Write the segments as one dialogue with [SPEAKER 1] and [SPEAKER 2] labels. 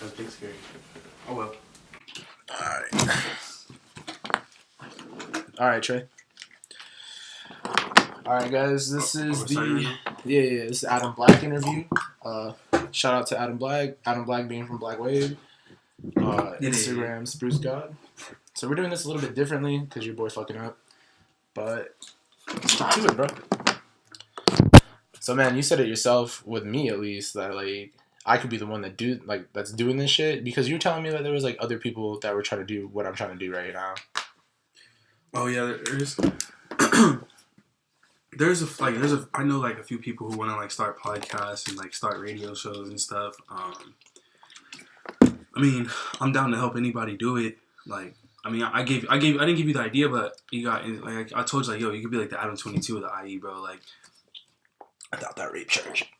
[SPEAKER 1] That big scary. Oh well.
[SPEAKER 2] All right, Trey. All right, guys. This is this is Adam Black interview. Shout out to Adam Black. Adam Black being from WWAV. Instagram Spruce God. So we're doing this a little bit differently because your boy's fucking up. But stick to it, bro. So man, you said it yourself, with me at least, that like I could be the one that's doing this shit, because you're telling me that there was like other people that were trying to do what I'm trying to do right now.
[SPEAKER 1] Oh yeah, there's I know like a few people who want to like start podcasts and like start radio shows and stuff. I mean, I'm down to help anybody do it. Like, I mean, I didn't give you the idea, but you got like I told you, like, yo, you could be like the Adam 22 of the IE, bro. Like,
[SPEAKER 2] Without that rape charge.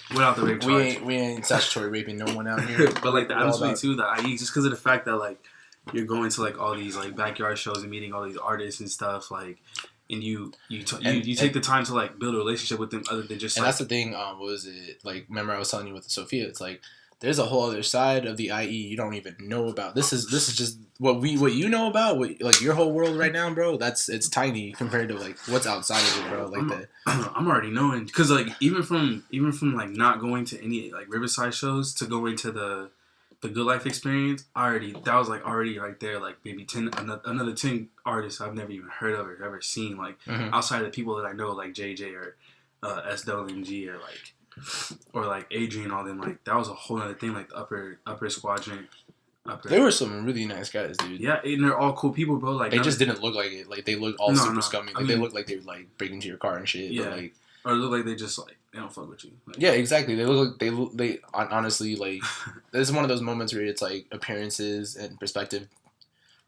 [SPEAKER 1] Without the rape charge.
[SPEAKER 2] We ain't statutory raping no one out here.
[SPEAKER 1] But like the Adam 22 of the IE, just because of the fact that like you're going to like all these like backyard shows and meeting all these artists and stuff, like, and you take the time to like build a relationship with them, other than just.
[SPEAKER 2] And
[SPEAKER 1] like,
[SPEAKER 2] that's the thing. What was it like? Remember I was telling you with Sophia? It's like there's a whole other side of the IE you don't even know about. This is just what you know about. Like your whole world right now, bro. It's tiny compared to like what's outside of it, bro. Like
[SPEAKER 1] I'm already knowing, because like even from like not going to any like Riverside shows to going to the Good Life experience, that was like already right there, like maybe another 10 artists I've never even heard of or ever seen, like outside of the people that I know, like JJ or SWMG or like Adrian, all them. Like that was a whole other thing, like the upper squadron.
[SPEAKER 2] There were some really nice guys, dude.
[SPEAKER 1] Yeah, and they're all cool people, bro. Like
[SPEAKER 2] they just didn't look like it. Like they looked all super scummy. Like they looked like they would like break into your car and shit.
[SPEAKER 1] Yeah.
[SPEAKER 2] But, like,
[SPEAKER 1] or look like they just like they don't fuck with you. Like,
[SPEAKER 2] yeah, exactly. They honestly, like, this is one of those moments where it's like appearances and perspective.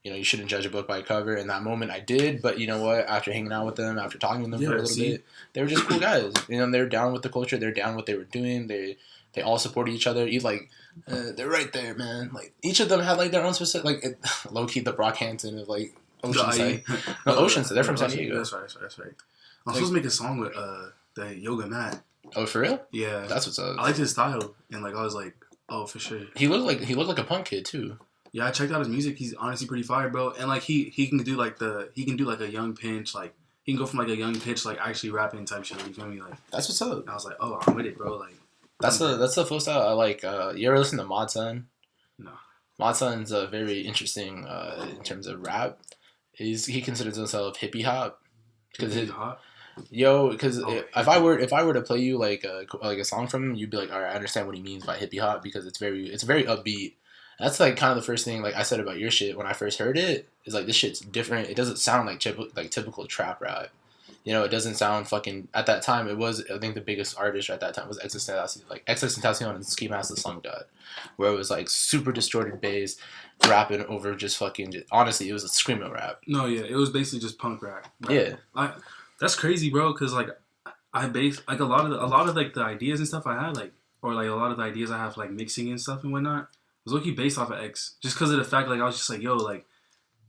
[SPEAKER 2] You know, you shouldn't judge a book by a cover. In that moment, I did, but you know what? After hanging out with them, after talking to them for a little bit, they were just cool guys. You know, they're down with the culture. They're down what they were doing. They all supported each other. They're right there, man. Like each of them had like their own specific, like low key the Brockhampton of like Oceanside. No, Oceanside. They're from San Diego.
[SPEAKER 1] That's right. I'm supposed to make a song with the Yoga Matt.
[SPEAKER 2] Oh, for real?
[SPEAKER 1] Yeah,
[SPEAKER 2] that's what's up.
[SPEAKER 1] I liked his style, and like I was like, oh, for sure.
[SPEAKER 2] He looked like a punk kid too.
[SPEAKER 1] Yeah, I checked out his music. He's honestly pretty fire, bro. And like he can do like a young pinch, like he can go from like a young pitch, like actually rapping type shit. You feel me? Like
[SPEAKER 2] that's what's up.
[SPEAKER 1] And I was like, oh, I'm with it, bro. Like
[SPEAKER 2] that's the full style I like. You ever listen to Mod Sun?
[SPEAKER 1] No.
[SPEAKER 2] Mod Sun's very interesting in terms of rap. He considers himself hippie hop because if I were to play you like a song from him, you'd be like, all right, I understand what he means by hippie hop, because it's very upbeat. That's like kind of the first thing like I said about your shit when I first heard it, is like this shit's different. It doesn't sound like typical trap rap. You know, it doesn't sound fucking. At that time, it was, I think the biggest artist at that time was Extentacion and Ski Mask the Slum God, where it was like super distorted bass, rapping over just fucking. Honestly, it was a screamo rap.
[SPEAKER 1] No, yeah, it was basically just punk rap.
[SPEAKER 2] Yeah,
[SPEAKER 1] that's crazy, bro. Because like I base like a lot of like the ideas and stuff I had, like, or like a lot of the ideas I have like mixing and stuff and whatnot, was low-key based off of X, just because of the fact like I was just like, yo, like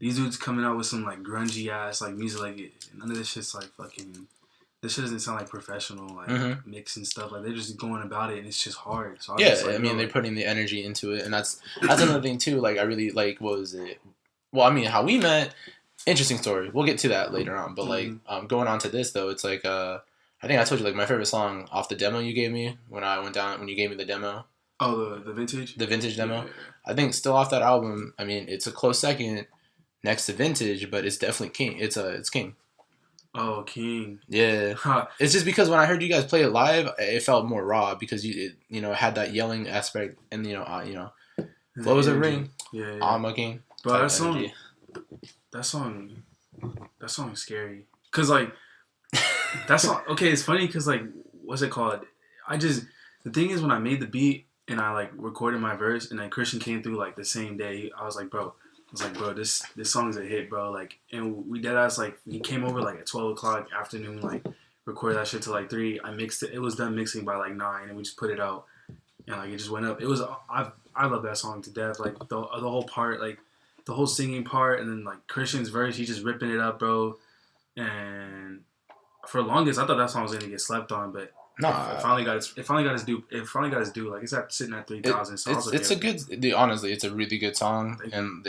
[SPEAKER 1] these dudes coming out with some like grungy ass like music, like none of this shit's like fucking. This shit doesn't sound like professional, like mix and stuff. Like they're just going about it, and it's just hard. So
[SPEAKER 2] I mean, they're putting the energy into it, and that's another thing too. Like I really like, what was it? Well, I mean, how we met. Interesting story. We'll get to that later on. But like, going on to this though, it's like I think I told you like my favorite song off the demo you gave me when you gave me the demo.
[SPEAKER 1] Oh, the vintage.
[SPEAKER 2] The vintage demo.
[SPEAKER 1] Yeah.
[SPEAKER 2] I think still off that album. I mean, it's a close second next to Vintage, but it's definitely King. It's King.
[SPEAKER 1] Oh, King.
[SPEAKER 2] Yeah. Huh. It's just because when I heard you guys play it live, it felt more raw, because you had that yelling aspect, and flows a ring.
[SPEAKER 1] Yeah.
[SPEAKER 2] I'm a king.
[SPEAKER 1] But that song is scary. Cause like that song. Okay, it's funny because like what's it called? The thing is, when I made the beat and I like recorded my verse, and then Christian came through like the same day, I was like, bro, this song's a hit, bro. Like, and we deadass, like, he came over like at 12 o'clock afternoon, like recorded that shit till like 3. I mixed it. It was done mixing by like 9, and we just put it out, and like it just went up. It was I love that song to death. Like the whole part, like the whole singing part, and then like Christian's verse, he just ripping it up, bro. And for the longest, I thought that song was gonna get slept on, but
[SPEAKER 2] No,
[SPEAKER 1] it finally got its due. It finally got its due. Like it's sitting at 3,000. So
[SPEAKER 2] it's a good. Honestly, it's a really good song, and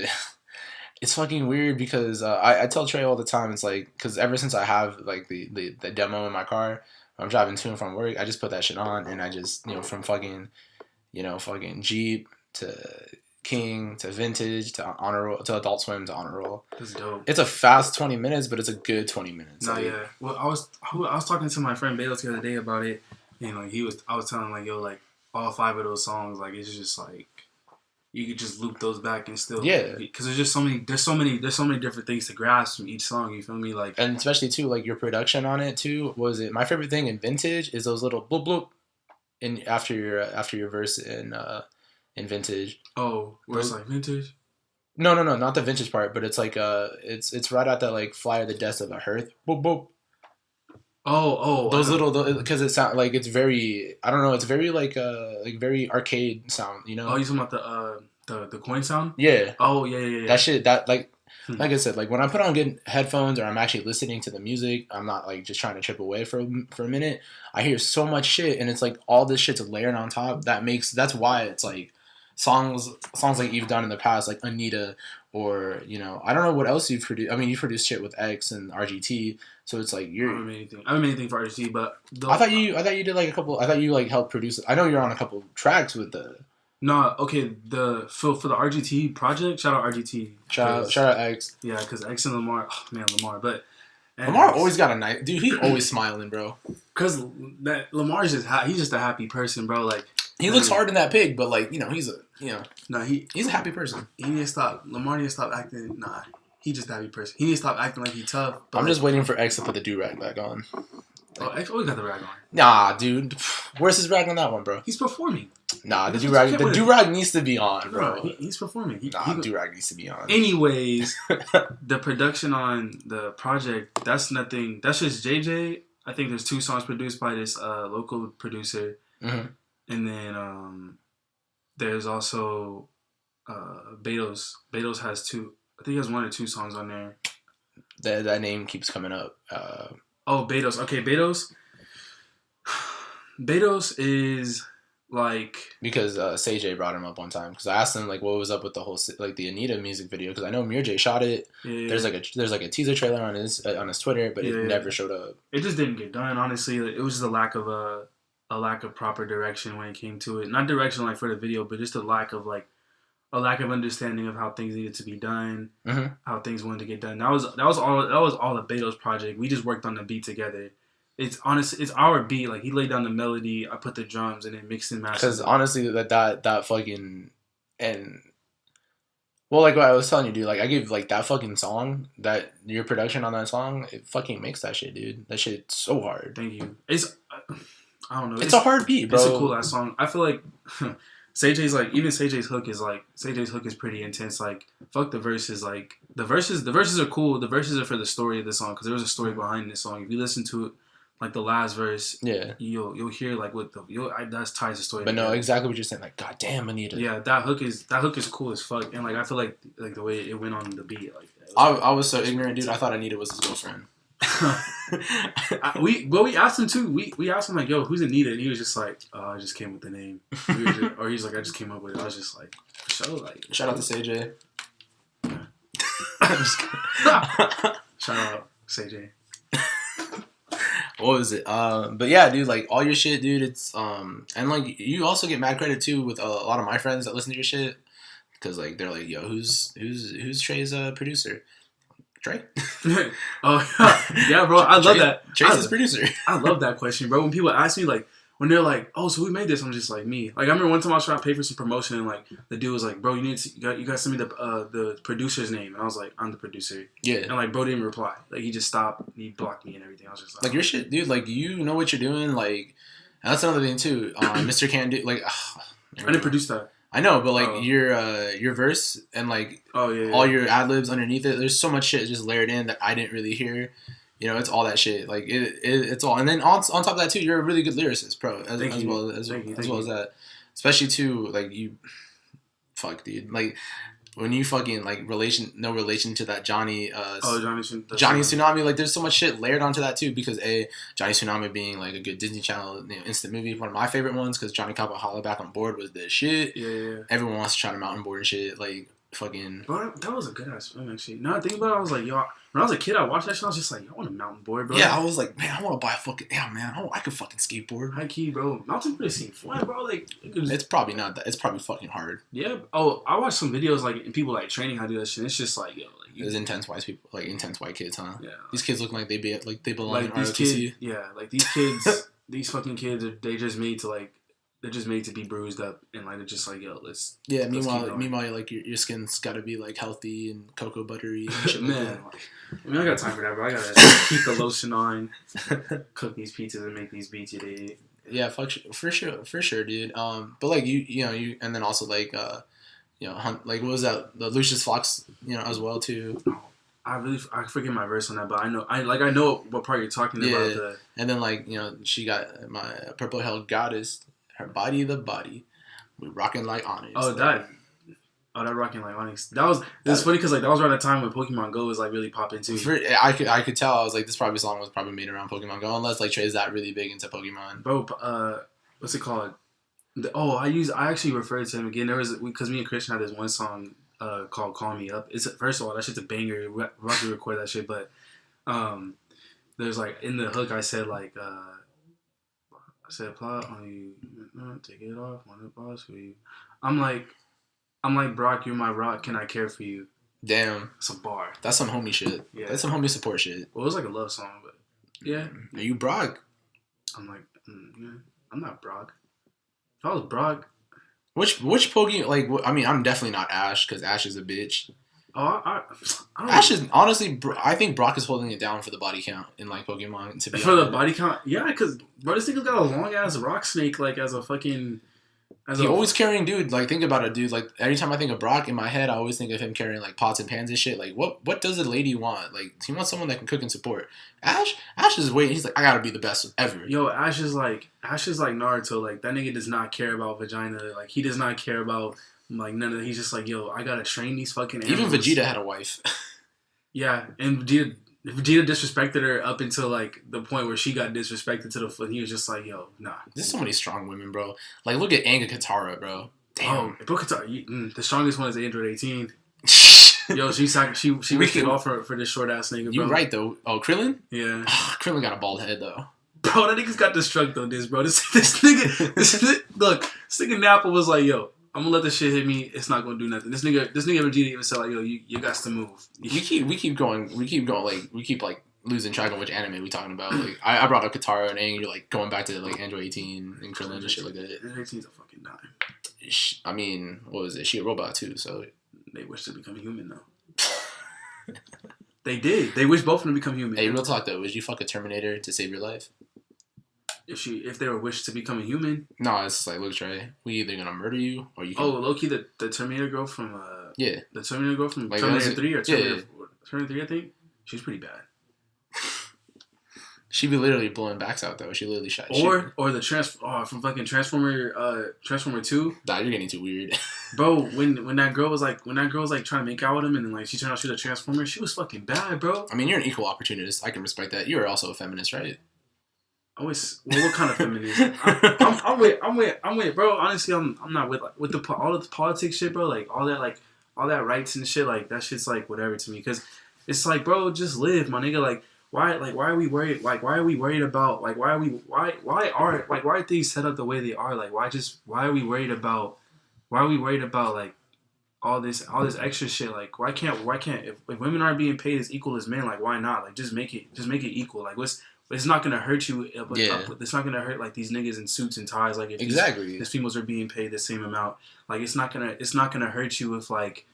[SPEAKER 2] it's fucking weird because I tell Trey all the time. It's like because ever since I have like the demo in my car, I'm driving to and from work. I just put that shit on, and I just from fucking fucking Jeep to King to Vintage to Honor Roll to Adult Swim to Honor Roll.
[SPEAKER 1] That's dope.
[SPEAKER 2] It's a fast 20 minutes, but it's a good 20 minutes.
[SPEAKER 1] No, yeah. Well, I was talking to my friend BLK the other day about it, and like I was telling him like, yo, like all 5 of those songs, like it's just like you could just loop those back and still because there's just so many different things to grasp from each song. You feel me? Like
[SPEAKER 2] and especially too like your production on it too. My favorite thing in Vintage is those little bloop bloop, in after your verse in Vintage.
[SPEAKER 1] Oh, where it's like Vintage.
[SPEAKER 2] No, not the Vintage part, but it's like it's right at that like fly of the death of a hearth. Boop boop.
[SPEAKER 1] Oh,
[SPEAKER 2] those little because it sound like it's very I don't know, it's very like very arcade sound, you know.
[SPEAKER 1] Oh, you talking about the coin sound?
[SPEAKER 2] Yeah.
[SPEAKER 1] Oh yeah.
[SPEAKER 2] That shit that like I said, like when I put on good headphones or I'm actually listening to the music, I'm not like just trying to trip away for a minute. I hear so much shit, and it's like all this shit's layered on top. That's why it's like songs like you've done in the past, like Anita, or I don't know what else you've produced. I mean, you produced shit with X and RGT, so it's like you're.
[SPEAKER 1] I haven't made anything for RGT, but
[SPEAKER 2] I thought you did like a couple. I thought you like helped produce. I know you're on a couple tracks with the.
[SPEAKER 1] No, okay. For the RGT project, shout out RGT.
[SPEAKER 2] Shout out X.
[SPEAKER 1] Yeah, because X and Lamar, Lamar, but
[SPEAKER 2] Lamar always got a nice dude. He's always smiling, bro.
[SPEAKER 1] Because that Lamar's he's just a happy person, bro. Like
[SPEAKER 2] he looks hard in that pig, but like he's a
[SPEAKER 1] no
[SPEAKER 2] he's a happy person.
[SPEAKER 1] He need to stop. Lamar need to stop acting. Nah, he just a happy person. He need to stop acting like he tough.
[SPEAKER 2] I'm just waiting for X to put the do-rag back on.
[SPEAKER 1] Oh, X always got the rag on.
[SPEAKER 2] Nah, dude. Where's his rag on that one, bro?
[SPEAKER 1] He's performing.
[SPEAKER 2] Nah, the do-rag needs to be on, bro.
[SPEAKER 1] He's performing.
[SPEAKER 2] Do-rag needs to be on.
[SPEAKER 1] Anyways, the production on the project, that's nothing. That's just JJ. I think there's 2 songs produced by this local producer.
[SPEAKER 2] Mm-hmm.
[SPEAKER 1] And then there's also Betos. Betos has 2. I think he has 1 or 2 songs on there.
[SPEAKER 2] That name keeps coming up.
[SPEAKER 1] Oh, Betos. Okay, Betos. Betos is like
[SPEAKER 2] because Say brought him up one time because I asked him like what was up with the whole like the Anita music video because I know Mir J shot it.
[SPEAKER 1] Yeah.
[SPEAKER 2] There's like a teaser trailer on his Twitter, but it never showed up.
[SPEAKER 1] It just didn't get done. Honestly, it was just a lack of proper direction when it came to it. Not direction like for the video, but just a lack of understanding of how things needed to be done, how things wanted to get done. That was all the Betos project. We just worked on the beat together. It's our beat. Like he laid down the melody, I put the drums, and then mixed and mastered.
[SPEAKER 2] Because honestly, that fucking and well, like what I was telling you, dude. Like I give like that fucking song, that your production on that song, it fucking makes that shit, dude. That shit's so hard.
[SPEAKER 1] Thank you. I don't know.
[SPEAKER 2] It's a hard beat, bro.
[SPEAKER 1] It's a cool ass song. I feel like Say-J's like even Say-J's hook is pretty intense. Like fuck the verses. Like the verses are cool. The verses are for the story of the song because there was a story behind this song. If you listen to it, like the last verse, you'll hear like what that ties the story.
[SPEAKER 2] But no, exactly what you're saying. Like, God damn, Anita.
[SPEAKER 1] Yeah, that hook is cool as fuck, and like I feel like the way it went on the beat, like
[SPEAKER 2] I was so ignorant, dude. I thought Anita was his girlfriend.
[SPEAKER 1] we asked him too. We asked him like, "Yo, who's Anita?" And he was just like, "Oh, I just came with the name." Or he's like, "I just came up with it." I was just like,
[SPEAKER 2] Shout out to Say-J.
[SPEAKER 1] Shout out Say-J.
[SPEAKER 2] What was it? But yeah, dude, like all your shit, dude. It's and like you also get mad credit too with a lot of my friends that listen to your shit because like they're like, "Yo, who's Trey's producer?" Trey?
[SPEAKER 1] Oh yeah, bro. I love that.
[SPEAKER 2] Trey's his producer.
[SPEAKER 1] I love that question, bro. When people ask me like, when they're like, "Oh, so who made this?" I'm just like, me. Like I remember one time I was trying to pay for some promotion, and like the dude was like, "Bro, you gotta send me the producer's name." And I was like, "I'm the producer."
[SPEAKER 2] Yeah. And
[SPEAKER 1] like, bro didn't reply. Like he just stopped. He blocked me and everything. I was just
[SPEAKER 2] like your shit, dude. Like you know what you're doing. Like and that's another thing too. Mr. Can Do. Like
[SPEAKER 1] I didn't produce that.
[SPEAKER 2] I know, but like your verse and like all your ad libs underneath it, there's so much shit just layered in that I didn't really hear. You know, it's all that shit. Like it's all, and then on top of that too, you're a really good lyricist, bro. As well as that, especially too. Like you, fuck, dude. Like when you fucking like no relation to that Johnny
[SPEAKER 1] Johnny
[SPEAKER 2] Tsunami, like there's so much shit layered onto that too, because Johnny Tsunami being like a good Disney Channel instant movie, one of my favorite ones, because Johnny Kapahala back on board was the shit.
[SPEAKER 1] Yeah.
[SPEAKER 2] Everyone wants to try to mountain board and shit, like fucking.
[SPEAKER 1] Bro, that was a good ass film actually. Now I think about it, I was like, yo, when I was a kid, I watched that shit. I was just like, I want a mountain board, bro.
[SPEAKER 2] Yeah, I was like, man, I want to buy a fucking. Yeah, man, I could fucking skateboard.
[SPEAKER 1] High key, bro. Mountain board seem fun, bro. Like
[SPEAKER 2] it's probably not that. It's probably fucking hard.
[SPEAKER 1] Yeah. Oh, I watched some videos like and people like training how to do that shit. It's just like, yo, like
[SPEAKER 2] there's intense white people, like intense white kids, huh?
[SPEAKER 1] Yeah.
[SPEAKER 2] These kids look like they belong
[SPEAKER 1] like
[SPEAKER 2] in
[SPEAKER 1] these
[SPEAKER 2] ROTC.
[SPEAKER 1] kids. Yeah, like these kids, these fucking kids, they're just made to be bruised up, and like they're just like, yo, let's.
[SPEAKER 2] Yeah.
[SPEAKER 1] Let's
[SPEAKER 2] Meanwhile, like your skin's got to be like healthy and cocoa buttery and shit.
[SPEAKER 1] Man, I mean, I got time for that, bro. I gotta keep the lotion on, cook these pizzas, and make these beats today.
[SPEAKER 2] Yeah, for sure, dude. But like you and then also like Hunt, like what was that? The Lucius Fox, as well too.
[SPEAKER 1] I forget my verse on that, but I know what part you're talking about.
[SPEAKER 2] And then like she got my purple hell goddess, her body the body, we rocking like Onyx.
[SPEAKER 1] That rocking like Onyx. It's funny because like that was around the time when Pokemon Go was like really popping too.
[SPEAKER 2] I could tell. I was like, this song was probably made around Pokemon Go, unless like Trey's that really big into Pokemon.
[SPEAKER 1] Bro, what's it called? I actually referred to him again. There was because me and Christian had this one song called "Call Me Up." It's first of all that shit's a banger. We're about to record that shit, but there's like in the hook I said like plot on you, take it off, want to boss for you. I'm like Brock, you're my rock. Can I care for you?
[SPEAKER 2] Damn,
[SPEAKER 1] it's a bar.
[SPEAKER 2] That's some homie shit. Yeah, that's some homie support shit.
[SPEAKER 1] Well, it was like a love song, but yeah.
[SPEAKER 2] Are you Brock?
[SPEAKER 1] I'm like, yeah, I'm not Brock. If I was Brock,
[SPEAKER 2] which Pokemon? Like, I mean, I'm definitely not Ash because Ash is a bitch.
[SPEAKER 1] Oh, I don't
[SPEAKER 2] Ash is honestly. I think Brock is holding it down for the body count in like Pokemon. To be
[SPEAKER 1] for honest. The body count, yeah, because bro, this nigga's got a long ass rock snake like as a fucking.
[SPEAKER 2] He always carrying dude. Like think about it, dude. Like every time I think of Brock in my head, I always think of him carrying like pots and pans and shit. Like what does a lady want? Like he wants someone that can cook and support. Ash is waiting. He's like, I gotta be the best ever.
[SPEAKER 1] Yo, Ash is like Naruto. Like that nigga does not care about vagina. Like he does not care about like none of that. He's just like, yo, I gotta train these fucking animals.
[SPEAKER 2] Even Vegeta had a wife.
[SPEAKER 1] Yeah, and Vegeta disrespected her up until like the point where she got disrespected to the foot. He was just like, "Yo, nah."
[SPEAKER 2] There's so many strong women, bro. Like, look at Anga Katara, bro. Damn.
[SPEAKER 1] Oh, bro, Katara. The strongest one is Android 18. Yo, she risked it all for this short ass nigga, bro.
[SPEAKER 2] You right though. Oh, Krillin?
[SPEAKER 1] Yeah.
[SPEAKER 2] Krillin got a bald head though.
[SPEAKER 1] Bro, that nigga's got destruct on this, bro. This nigga, look, this nigga Nappa was like, "Yo, I'm gonna let this shit hit me. It's not gonna do nothing." This nigga Vegeta even said like, "Yo, you got to move."
[SPEAKER 2] We keep going. Like we keep like losing track of which anime we talking about. Like I brought up Katara and Aang. You're like going back to like Android 18 and Krillin and shit like that.
[SPEAKER 1] Android 18's a fucking dime.
[SPEAKER 2] I mean, what was it? She a robot too, so
[SPEAKER 1] they wish to become human though. They did. They wish both of them to become human.
[SPEAKER 2] Hey, real talk though, would you fuck a Terminator to save your life?
[SPEAKER 1] If they were wished to become a human.
[SPEAKER 2] No, it's like, look, Trey, we either gonna murder you or you can...
[SPEAKER 1] Oh, low-key, the Terminator girl from...
[SPEAKER 2] yeah.
[SPEAKER 1] The Terminator girl from like, Terminator 3 or Terminator 3, I think? She was pretty bad.
[SPEAKER 2] She be literally blowing backs out, though. She literally shot...
[SPEAKER 1] Or the from fucking Transformer 2.
[SPEAKER 2] Nah, you're getting too weird.
[SPEAKER 1] Bro, when that girl was like trying to make out with him and then like she turned out she was a Transformer, she was fucking bad, bro.
[SPEAKER 2] I mean, you're an equal opportunist. I can respect that. You're also a feminist, right?
[SPEAKER 1] What kind of feminism? I'm with, bro. Honestly, I'm not with all of the politics shit, bro. Like all that rights and shit. Like that shit's like whatever to me. Because it's like, bro, just live, my nigga. Like why are we worried? Like why are we worried about? Like why are things set up the way they are? Like why are we worried about? Why are we worried about like all this extra shit? Like why can't if women aren't being paid as equal as men? Like why not? Like just make it equal. Like it's not gonna hurt you. It's not gonna hurt like these niggas in suits and ties. Like if these females are being paid the same amount. Like it's not gonna hurt you if like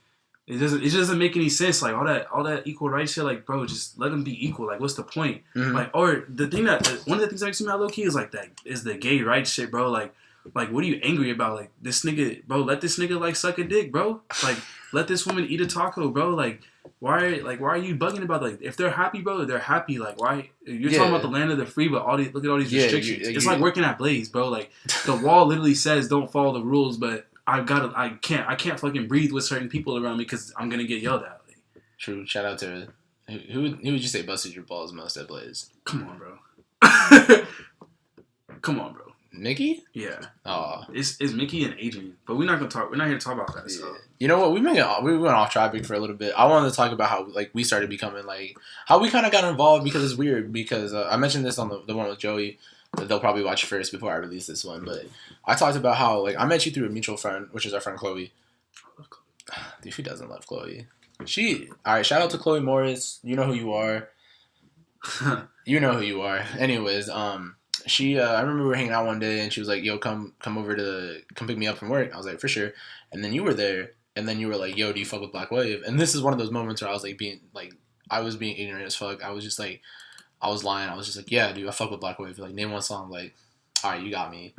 [SPEAKER 1] it doesn't make any sense. Like all that equal rights shit. Like bro, just let them be equal. Like what's the point?
[SPEAKER 2] Mm-hmm.
[SPEAKER 1] Like or the thing one of the things that makes me mad low key is like that is the gay rights shit, bro. Like what are you angry about? Like this nigga, bro. Let this nigga like suck a dick, bro. Like let this woman eat a taco, bro. Like. Why are you bugging about like if they're happy, bro? They're happy. Like why you're talking about the land of the free, but look at all these restrictions. It's like working at Blaze, bro. Like the wall literally says don't follow the rules, but I can't fucking breathe with certain people around me because I'm gonna get yelled at. Like,
[SPEAKER 2] True. Shout out to who would you say busted your balls most at Blaze?
[SPEAKER 1] come on, bro. Come on, bro.
[SPEAKER 2] Mickey?
[SPEAKER 1] Yeah.
[SPEAKER 2] Oh,
[SPEAKER 1] It's Mickey and Adrian, but we're not here to talk about that.
[SPEAKER 2] yeah.
[SPEAKER 1] So.
[SPEAKER 2] You know what? We went off topic for a little bit. I wanted to talk about how like we started becoming like how we kind of got involved because it's weird because I mentioned this on the one with Joey. They'll probably watch first before I release this one, but I talked about how like I met you through a mutual friend, which is our friend Chloe.
[SPEAKER 1] I love Chloe.
[SPEAKER 2] Dude, who doesn't love Chloe? All right. Shout out to Chloe Morris. You know who you are. You know who you are. Anyways, she I remember we were hanging out one day and she was like, "Yo, come over come pick me up from work." I was like, "For sure." And then you were there, and then you were like, "Yo, do you fuck with Black Wave?" And this is one of those moments where I was like I was being ignorant as fuck. I was just like, I was lying. I was just like, "Yeah, dude, I fuck with Black Wave." Like, name one song. Like, all right, you got me.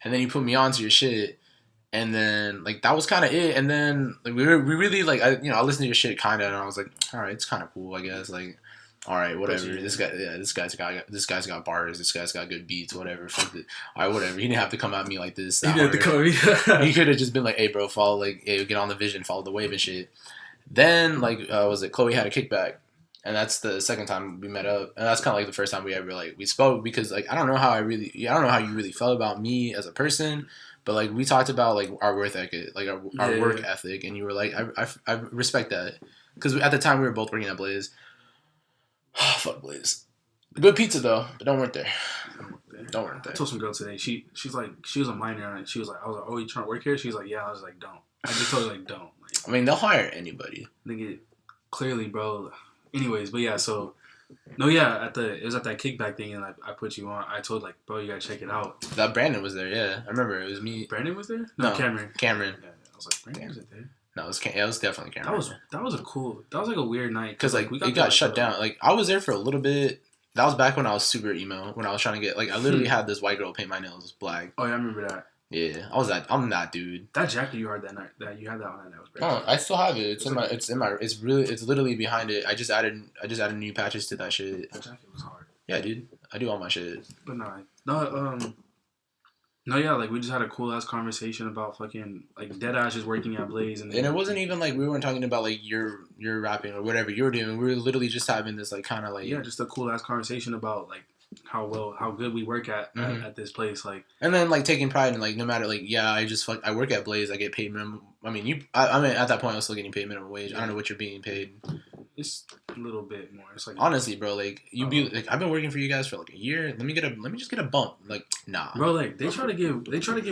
[SPEAKER 2] And then you put me onto your shit, and then like that was kind of it. And then like we really like I listened to your shit kind of, and I was like, all right, it's kind of cool, I guess. Like, all right, whatever. This guy's got bars. This guy's got good beats. Whatever. Fuck it. All right, whatever. He didn't have to come at me like this.
[SPEAKER 1] He didn't have to come at me.
[SPEAKER 2] He could have just been like, "Hey, bro, follow like, hey, get on the vision, follow the wave and shit." Then like, was it Chloe had a kickback, and that's the second time we met up, and that's kind of like the first time we ever like we spoke because like I don't know how you really felt about me as a person, but like we talked about like our work ethic, like our work ethic, and you were like, I respect that because at the time we were both working at Blaze. Fuck Blaze. Good pizza though, but don't work there. Don't work there.
[SPEAKER 1] I told some girl today. She was a minor and she was like, I was like, "Oh, you trying to work here?" She was like, "Yeah." I was like, "Don't." I just told her like, "Don't." Like,
[SPEAKER 2] I mean, they'll hire anybody.
[SPEAKER 1] Nigga, clearly, bro. Anyways, but yeah, so no, yeah, it was at that kickback thing, and I put you on. I told like, "Bro, you gotta check it out."
[SPEAKER 2] That Brandon was there. Yeah, I remember it was me.
[SPEAKER 1] Brandon was there? No, Cameron.
[SPEAKER 2] Yeah,
[SPEAKER 1] I was like, Brandon was there.
[SPEAKER 2] No, it was definitely Cameron.
[SPEAKER 1] That was like a weird night
[SPEAKER 2] because like it got shut down. Like I was there for a little bit. That was back when I was super emo. When I was trying to get like I literally had this white girl paint my nails black.
[SPEAKER 1] Oh yeah, I remember that.
[SPEAKER 2] Yeah, I'm that dude.
[SPEAKER 1] That jacket you had that night, that you had that on that night was
[SPEAKER 2] pretty. Oh, I still have it. It's literally behind it. I just added new patches to that shit.
[SPEAKER 1] That jacket was hard.
[SPEAKER 2] Yeah, dude. I do all my shit.
[SPEAKER 1] But no, yeah, like we just had a cool ass conversation about fucking like Deadass just working at Blaze, and
[SPEAKER 2] it wasn't even like we weren't talking about like your rapping or whatever you were doing. We were literally just having this like kind of like
[SPEAKER 1] just a cool ass conversation about like how good we work at this place, like, and
[SPEAKER 2] then like taking pride in like no matter like I work at Blaze, I get paid minimum. I mean at that point I was still getting paid minimum wage. I don't know what you're being paid.
[SPEAKER 1] It's a little bit more. It's like
[SPEAKER 2] honestly, bro, like I've been working for you guys for like a year. Let me just get a bump. Like nah,
[SPEAKER 1] bro. Like they try to give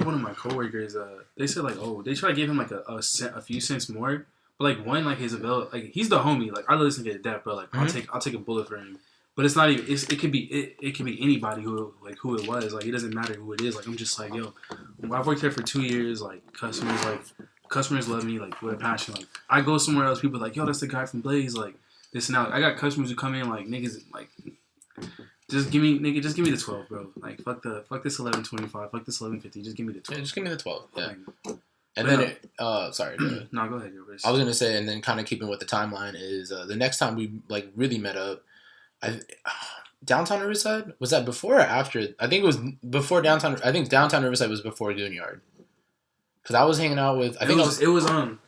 [SPEAKER 1] one of my coworkers. They said like they try to give him like a few cents more. But like one like his avail like he's the homie. Like I listen to his depth, but like I'll take a bullet for him. But it's not even. It could be anybody who it was. Like it doesn't matter who it is. Like I'm just like yo. I've worked here for 2 years. Like customers love me like with a passion. Like I go somewhere else, people are like yo, that's the guy from Blaze. Like this and that. I got customers who come in like niggas like just give me the 12, bro. Like fuck this 11.25. Fuck this 11.50. Just give me the 12.
[SPEAKER 2] Yeah, just give me the 12. Yeah.
[SPEAKER 1] Like,
[SPEAKER 2] and then sorry.
[SPEAKER 1] No, go ahead.
[SPEAKER 2] I was gonna say, and then kind of keeping with the timeline is the next time we like really met up. Downtown Riverside, was that before or after? I think it was before downtown. I think downtown Riverside was before Goonyard, because I was hanging out with. What's that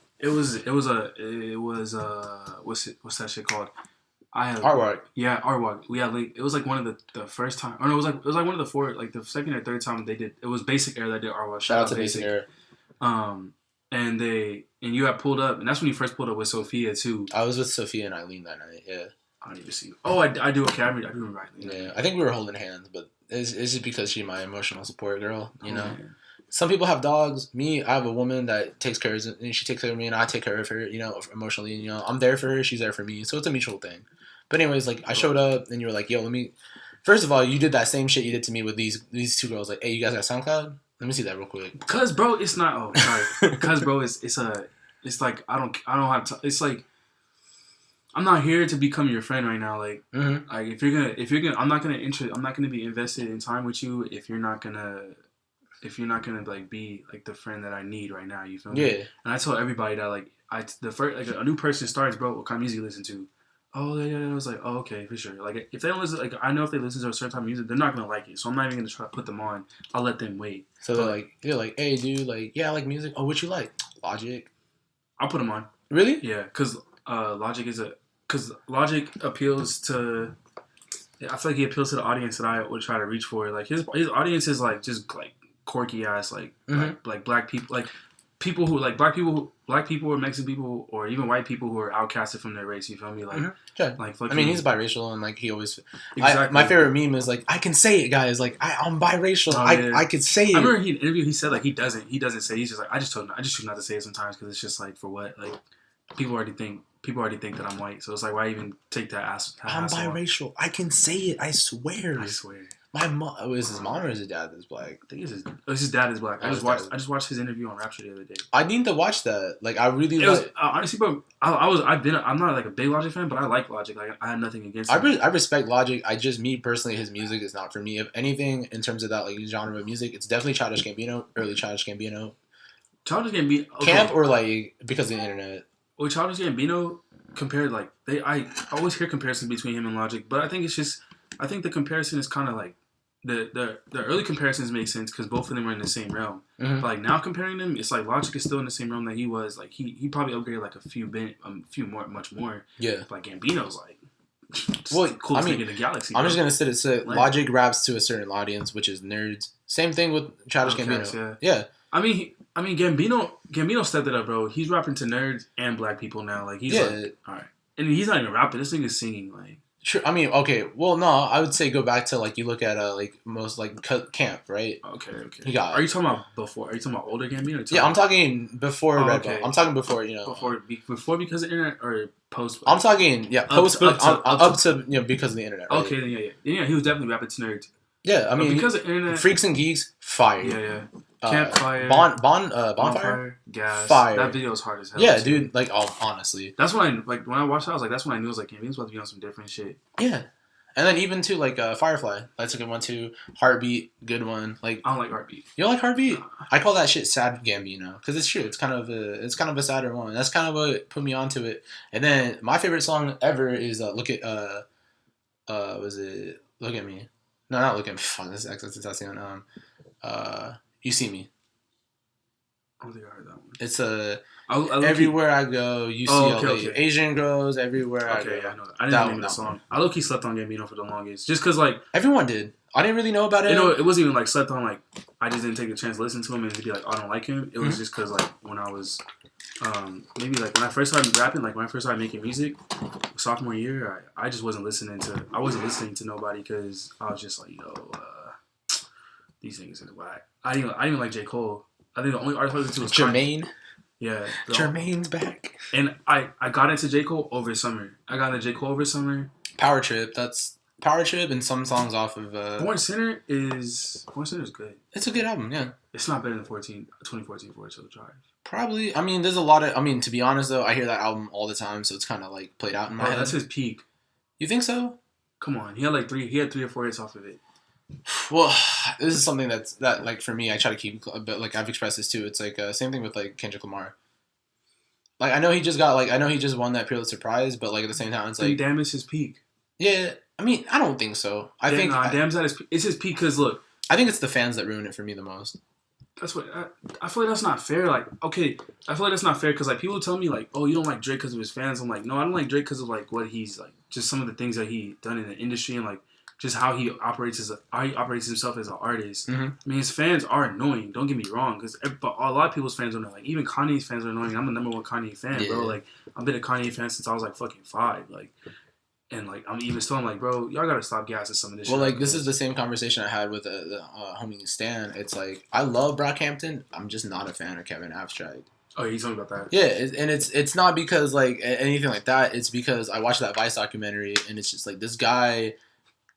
[SPEAKER 2] shit called? Artwalk.
[SPEAKER 1] Yeah, Artwalk. Yeah, like it was like one of the first time. Or no, it was like one of the four, like the second or third time they did. It was Basic Air that did Artwalk.
[SPEAKER 2] Shout out to Basic Air.
[SPEAKER 1] And you had pulled up, and that's when you first pulled up with Sophia too.
[SPEAKER 2] I was with Sophia and Eileen that night. Yeah.
[SPEAKER 1] I don't even see. Oh, I do. Okay, I remember right.
[SPEAKER 2] Yeah, I think we were holding hands, but it's just because she's my emotional support girl. You know, some people have dogs. Me, I have a woman that takes care of, and she takes care of me, and I take care of her. You know, emotionally. You know, I'm there for her. She's there for me. So it's a mutual thing. But anyways, like I showed up, and you were like, "Yo, let me." First of all, you did that same shit you did to me with these two girls. Like, hey, you guys got SoundCloud? Let me see that real quick.
[SPEAKER 1] Because bro, it's not. Oh, sorry. Because bro, it's like I don't have to. It's like. I'm not here to become your friend right now. Like, like if you're gonna, I'm not gonna be invested in time with you if you're not gonna like be like the friend that I need right now. You feel me?
[SPEAKER 2] Yeah.
[SPEAKER 1] And I tell everybody that like the first like a new person starts, bro. What kind of music you listen to? Oh yeah, I was like, oh okay, for sure. Like if they don't listen, like I know if they listen to a certain type of music, they're not gonna like it. So I'm not even gonna try to put them on. I'll let them wait.
[SPEAKER 2] So they're like, hey dude, like yeah, I like music. Oh, what you like? Logic.
[SPEAKER 1] I'll put them on.
[SPEAKER 2] Really?
[SPEAKER 1] Yeah, because Logic appeals to. I feel like he appeals to the audience that I would try to reach for. Like his audience is like just like quirky ass like black people, like people who like black people or Mexican people or even white people who are outcasted from their race. You feel me? Like
[SPEAKER 2] like fucking, I mean he's biracial and like he always. Exactly. My favorite meme is like I can say it, guys. Like I'm biracial. I could say it.
[SPEAKER 1] I remember in an interview he said like he doesn't say. He's just like I just choose not to say it sometimes because it's just like for what like people already think that I'm white, so it's like why even take that ass?
[SPEAKER 2] I'm biracial. I can say it. I swear. My mom was his mom or his dad that's black.
[SPEAKER 1] I think his dad is black. I just watched his interview on Rapture the other day.
[SPEAKER 2] I need to watch that. Like I really
[SPEAKER 1] honestly, bro. I'm not like a big Logic fan, but I like Logic. Like I have nothing against him.
[SPEAKER 2] I respect Logic. Me personally, his music is not for me. If anything, in terms of that like genre of music, it's definitely Childish Gambino, early Childish Gambino.
[SPEAKER 1] Childish Gambino, okay.
[SPEAKER 2] Camp or like because of the internet.
[SPEAKER 1] Well, Childish Gambino compared like I always hear comparisons between him and Logic, but I think the comparison is kind of like the early comparisons make sense because both of them are in the same realm. But like now comparing them, it's like Logic is still in the same realm that he was. Like he probably upgraded like much more.
[SPEAKER 2] Yeah.
[SPEAKER 1] But like Gambino's like
[SPEAKER 2] coolest
[SPEAKER 1] nigga in the galaxy.
[SPEAKER 2] I'm just gonna say Logic raps to a certain audience, which is nerds. Same thing with Childish Gambino. Yeah. I mean,
[SPEAKER 1] Gambino stepped it up, bro. He's rapping to nerds and black people now. Like he's like, all right, and he's not even rapping. This nigga's singing like.
[SPEAKER 2] Sure. I mean, okay. Well, no, I would say go back to like you look at like most like Camp, right?
[SPEAKER 1] Okay.
[SPEAKER 2] Are
[SPEAKER 1] you talking about before? Are you talking about older Gambino?
[SPEAKER 2] Yeah, I'm talking before Red Bull. I'm talking before
[SPEAKER 1] before because of the internet or post.
[SPEAKER 2] I'm talking post up to because of the internet. Right?
[SPEAKER 1] Okay, then yeah. He was definitely rapping to nerds.
[SPEAKER 2] Yeah, I mean
[SPEAKER 1] because of internet,
[SPEAKER 2] Freaks and Geeks, fire.
[SPEAKER 1] Yeah. Campfire,
[SPEAKER 2] Bonfire,
[SPEAKER 1] Gas.
[SPEAKER 2] Fire.
[SPEAKER 1] That video is hard as hell.
[SPEAKER 2] Yeah, dude. Like, honestly,
[SPEAKER 1] that's when when I watched that, I was like, that's when I knew it was like Gambino's about to be on some different shit.
[SPEAKER 2] Yeah, and then even too like Firefly. That's a good one too. Heartbeat, good one. Like
[SPEAKER 1] I don't like Heartbeat.
[SPEAKER 2] You don't like Heartbeat? I call that shit sad Gambino because it's true. It's kind of a sadder one. That's kind of what put me onto it. And then my favorite song ever is Look at Me? No, not Look at Me. Fuck, this is XXXTentacion. You See Me.
[SPEAKER 1] I don't think I heard that one.
[SPEAKER 2] It's everywhere I go, you see all the Asian girls everywhere I go.
[SPEAKER 1] Okay, yeah, I know that. I didn't name the song. I low-key slept on Gambino for the longest. Just because, like...
[SPEAKER 2] Everyone did. I didn't really know about it.
[SPEAKER 1] It wasn't even, like, slept on, like... I just didn't take the chance to listen to him and be like, oh, I don't like him. It was just because, like, when I was... maybe, like, when I first started rapping, like, when I first started making music, sophomore year, I just wasn't listening to... I wasn't listening to nobody because I was just like, yo, these things are whack. I didn't even like J. Cole. I think the only artist I listened to was
[SPEAKER 2] Jermaine.
[SPEAKER 1] Kanye. Yeah.
[SPEAKER 2] Jermaine's back.
[SPEAKER 1] And I got into J. Cole over summer. Power Trip.
[SPEAKER 2] That's Power Trip and some songs off of...
[SPEAKER 1] Born Sinner is good.
[SPEAKER 2] It's a good album, yeah.
[SPEAKER 1] It's not better than 2014 Forest Hill Drive.
[SPEAKER 2] Probably. I mean, there's a lot of... I mean, to be honest, though, I hear that album all the time, so it's kind of, like, played out in my head.
[SPEAKER 1] That's his peak.
[SPEAKER 2] You think so?
[SPEAKER 1] Come on. He had 3 or 4 hits off of it.
[SPEAKER 2] Well, this is something that like for me, I try to keep, but like I've expressed this too. It's like same thing with like Kendrick Lamar. Like I know he just won that Pulitzer Prize, but like at the same time, it's like
[SPEAKER 1] damn, it's his peak.
[SPEAKER 2] Yeah, I mean, I don't think so.
[SPEAKER 1] Damn's at his peak. It's his peak because look,
[SPEAKER 2] I think it's the fans that ruin it for me the most.
[SPEAKER 1] That's what I feel like that's not fair. Like, okay, I feel like that's not fair because like people tell me like, oh, you don't like Drake because of his fans. I'm like, no, I don't like Drake because of like what he's like, just some of the things that he done in the industry and like. Just how he operates himself as an artist.
[SPEAKER 2] Mm-hmm.
[SPEAKER 1] I mean, his fans are annoying. Don't get me wrong, but a lot of people's fans are annoying. Like even Kanye's fans are annoying. I'm the #1 Kanye fan, bro. Like I've been a Kanye fan since I was like fucking 5. Like, and like I'm even still like, bro, y'all gotta stop gassing some of this.
[SPEAKER 2] Well,
[SPEAKER 1] shit.
[SPEAKER 2] Like this is the same conversation I had with the homie Stan. It's like I love Brockhampton. I'm just not a fan of Kevin Abstract.
[SPEAKER 1] Oh, you told me about that.
[SPEAKER 2] Yeah, and it's not because like anything like that. It's because I watched that Vice documentary, and it's just like this guy.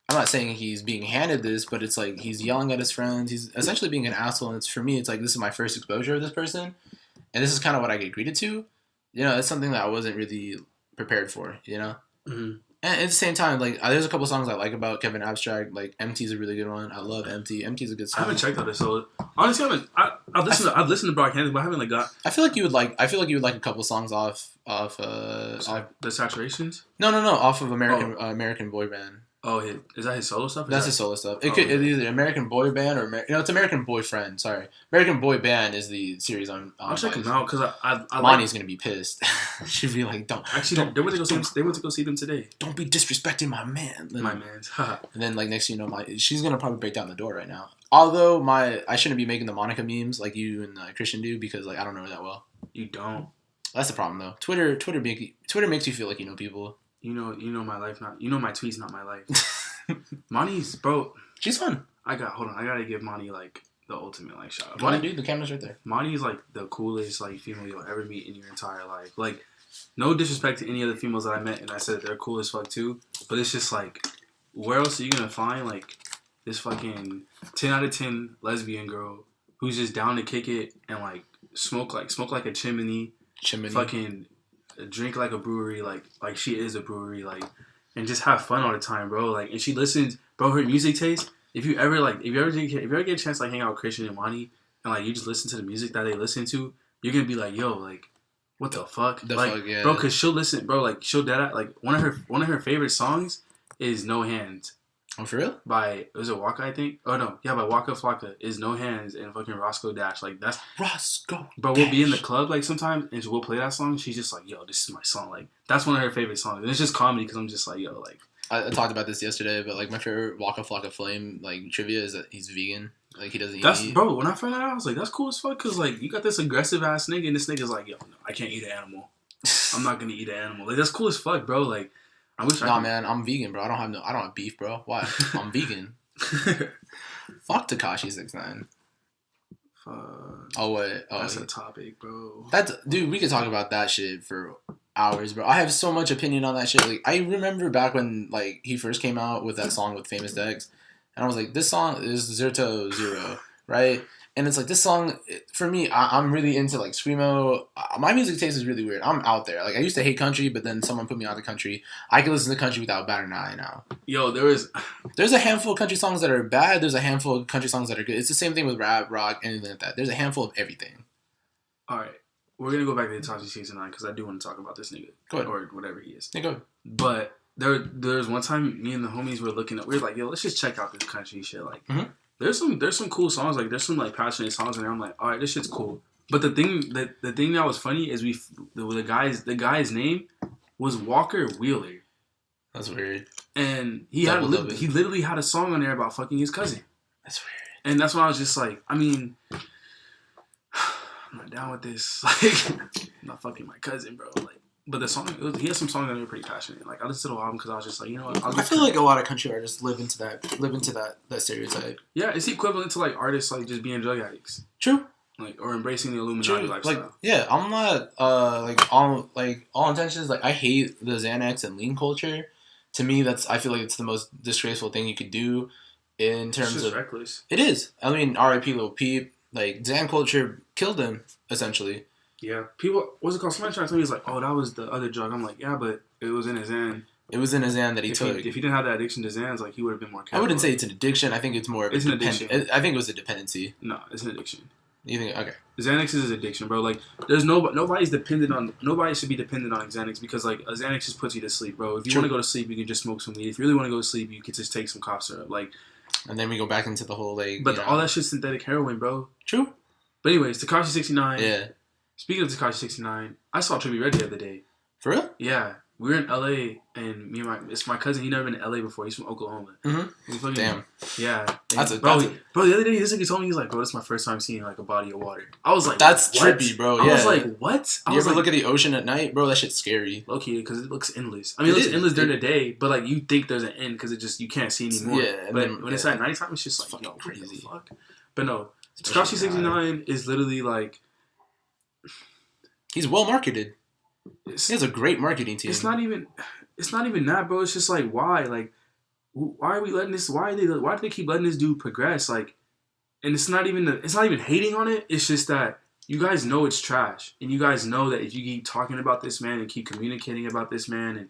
[SPEAKER 2] I'm not saying he's being handed this, but it's like he's yelling at his friends. He's essentially being an asshole. And it's for me, it's like this is my first exposure of this person, and this is kind of what I get greeted to. You know, it's something that I wasn't really prepared for. You know.
[SPEAKER 1] Mm-hmm.
[SPEAKER 2] And at the same time, like there's a couple songs I like about Kevin Abstract. Like Empty's a really good one. I love Empty. Empty's a good song.
[SPEAKER 1] I haven't checked out this, so honestly, I've listened to Brockhampton, but I haven't like got.
[SPEAKER 2] I feel like you would like a couple songs off
[SPEAKER 1] the Saturations.
[SPEAKER 2] No, off of American Boy Band.
[SPEAKER 1] Oh, is that his solo stuff?
[SPEAKER 2] That's his solo stuff. It's either American Boy Band or it's American Boyfriend. Sorry, American Boy Band is the series on.
[SPEAKER 1] I'll check him out because
[SPEAKER 2] Monty's gonna be pissed. She'd be like, "Don't."
[SPEAKER 1] Actually, they went to go see them today.
[SPEAKER 2] Don't be disrespecting my man.
[SPEAKER 1] My man's.
[SPEAKER 2] And then like next thing you know, she's gonna probably break down the door right now. Although I shouldn't be making the Monica memes like you and Christian do because like I don't know her that well.
[SPEAKER 1] You don't.
[SPEAKER 2] That's the problem though. Twitter makes you feel like you know people.
[SPEAKER 1] You know my life not. You know my tweets not my life. Monty's bro.
[SPEAKER 2] She's fun.
[SPEAKER 1] I gotta give Monty like the ultimate like shout out.
[SPEAKER 2] Go ahead, dude. The camera's right there.
[SPEAKER 1] Monty's like the coolest like female you'll ever meet in your entire life. Like, no disrespect to any other females that I met and I said they're cool as fuck too. But it's just like, where else are you gonna find like this fucking 10 out of 10 lesbian girl who's just down to kick it and like smoke like a chimney. Fucking drink like a brewery, like she is a brewery, like, and just have fun all the time, bro. Like, and she listens, bro. Her music taste. If you ever get a chance to like hang out with Christian and Monty, and like you just listen to the music that they listen to, you're gonna be like, yo, like, what the fuck,
[SPEAKER 2] yeah.
[SPEAKER 1] Bro? Cause she'll listen, bro. Like, she'll dead like one of her favorite songs is No Hands.
[SPEAKER 2] Oh, for real?
[SPEAKER 1] Was it Waka, I think? Oh, no. Yeah, by Waka Flocka is No Hands and fucking Roscoe Dash. Like, that's...
[SPEAKER 2] Roscoe
[SPEAKER 1] Bro, we'll be in the club, like, sometimes, and we'll play that song. She's just like, yo, this is my song. Like, that's one of her favorite songs. And it's just comedy because I'm just like, yo, like...
[SPEAKER 2] I talked about this yesterday, but, like, my favorite Waka Flocka Flame, like, trivia is that he's vegan. Like, he doesn't eat...
[SPEAKER 1] Bro, when I found that out, I was like, that's cool as fuck because, like, you got this aggressive-ass nigga, and this nigga's like, yo, no, I can't eat an animal. I'm not gonna eat an animal. Like, that's cool as fuck, bro. Like...
[SPEAKER 2] Man, I'm vegan, bro. I don't have beef, bro. Why? I'm vegan. Fuck Tekashi 6ix9ine. Oh wait,
[SPEAKER 1] that's a topic, bro.
[SPEAKER 2] Dude. We could talk about that shit for hours, bro. I have so much opinion on that shit. Like, I remember back when like he first came out with that song with Famous Dex, and I was like, this song is Zero, right? And it's like this song, for me, I'm really into like screamo. My music taste is really weird. I'm out there. Like, I used to hate country, but then someone put me on to country. I can listen to country without batting an eye now.
[SPEAKER 1] Yo,
[SPEAKER 2] there's a handful of country songs that are bad. There's a handful of country songs that are good. It's the same thing with rap, rock, anything like that. There's a handful of everything.
[SPEAKER 1] All right, we're gonna go back to Tekashi 6ix9ine because I do want to talk about this nigga.
[SPEAKER 2] Go ahead.
[SPEAKER 1] Or whatever he is.
[SPEAKER 2] Yeah, go ahead.
[SPEAKER 1] But there's one time me and the homies were looking at. We were like, yo, let's just check out this country shit. Like. Mm-hmm. There's some cool songs, like there's some like passionate songs in there. I'm like, all right, this shit's cool. But the thing that was funny is the guy's name was Walker Wheeler.
[SPEAKER 2] That's weird.
[SPEAKER 1] And he literally had a song on there about fucking his cousin.
[SPEAKER 2] That's weird.
[SPEAKER 1] And that's when I was just like, I mean, I'm not down with this. Like, I'm not fucking my cousin, bro. Like. But the song, he has some songs that are pretty passionate. Like, I listened to the whole album because I was just like, you know what?
[SPEAKER 2] I feel like a lot of country artists live into that stereotype.
[SPEAKER 1] Yeah, it's equivalent to like artists like just being drug addicts.
[SPEAKER 2] True.
[SPEAKER 1] Like, or embracing the Illuminati lifestyle.
[SPEAKER 2] Like, yeah, I'm not all intentions. Like, I hate the Xanax and lean culture. To me, I feel like it's the most disgraceful thing you could do in terms
[SPEAKER 1] it's just
[SPEAKER 2] of
[SPEAKER 1] reckless.
[SPEAKER 2] It is. I mean, R.I.P. Lil Peep. Like, Xan culture killed him essentially.
[SPEAKER 1] Yeah, people. What's it called? Somebody tried to tell me, he's like, "Oh, that was the other drug." I'm like, "Yeah, but it was in his Xan."
[SPEAKER 2] It was in his Xan that he took.
[SPEAKER 1] If he didn't have that addiction to Xans, like he would have been more careful.
[SPEAKER 2] I wouldn't say it's an addiction. I think it's more.
[SPEAKER 1] It's an addiction.
[SPEAKER 2] I think it was a dependency.
[SPEAKER 1] No, it's an addiction.
[SPEAKER 2] You think? Okay.
[SPEAKER 1] Xanax is an addiction, bro. Like, there's nobody should be dependent on Xanax because like a Xanax just puts you to sleep, bro. If you want to go to sleep, you can just smoke some weed. If you really want to go to sleep, you can just take some cough syrup, like.
[SPEAKER 2] And then we go back into the whole like.
[SPEAKER 1] But all that shit's synthetic heroin, bro.
[SPEAKER 2] True.
[SPEAKER 1] But anyways, Tekashi 6ix9ine.
[SPEAKER 2] Yeah. Speaking
[SPEAKER 1] of Tekashi 6ix9ine, I saw Trippie Redd the other day.
[SPEAKER 2] For real?
[SPEAKER 1] Yeah. We were in LA, and it's my cousin. He never been to LA before. He's from Oklahoma.
[SPEAKER 2] Mm-hmm. Damn.
[SPEAKER 1] Yeah. Bro, the other day, this nigga told me, he's like, bro, this is my first time seeing like a body of water. I was like,
[SPEAKER 2] that's
[SPEAKER 1] what?
[SPEAKER 2] trippy, bro. Yeah.
[SPEAKER 1] I was like, what?
[SPEAKER 2] You ever look at the ocean at night, bro? That shit's scary.
[SPEAKER 1] Low key, because it looks endless. I mean, it looks endless during the day, but like you think there's an end because you can't see anymore.
[SPEAKER 2] Yeah.
[SPEAKER 1] But when it's at nighttime, it's just like, yo, crazy. Fuck? But no, Tekashi 6ix9ine is literally like.
[SPEAKER 2] He's well marketed. He has a great marketing team.
[SPEAKER 1] It's not even that, bro. It's just like, why? Like, why are we letting this? Why do they keep letting this dude progress? Like, and it's not even hating on it. It's just that you guys know it's trash, and you guys know that if you keep talking about this man and keep communicating about this man and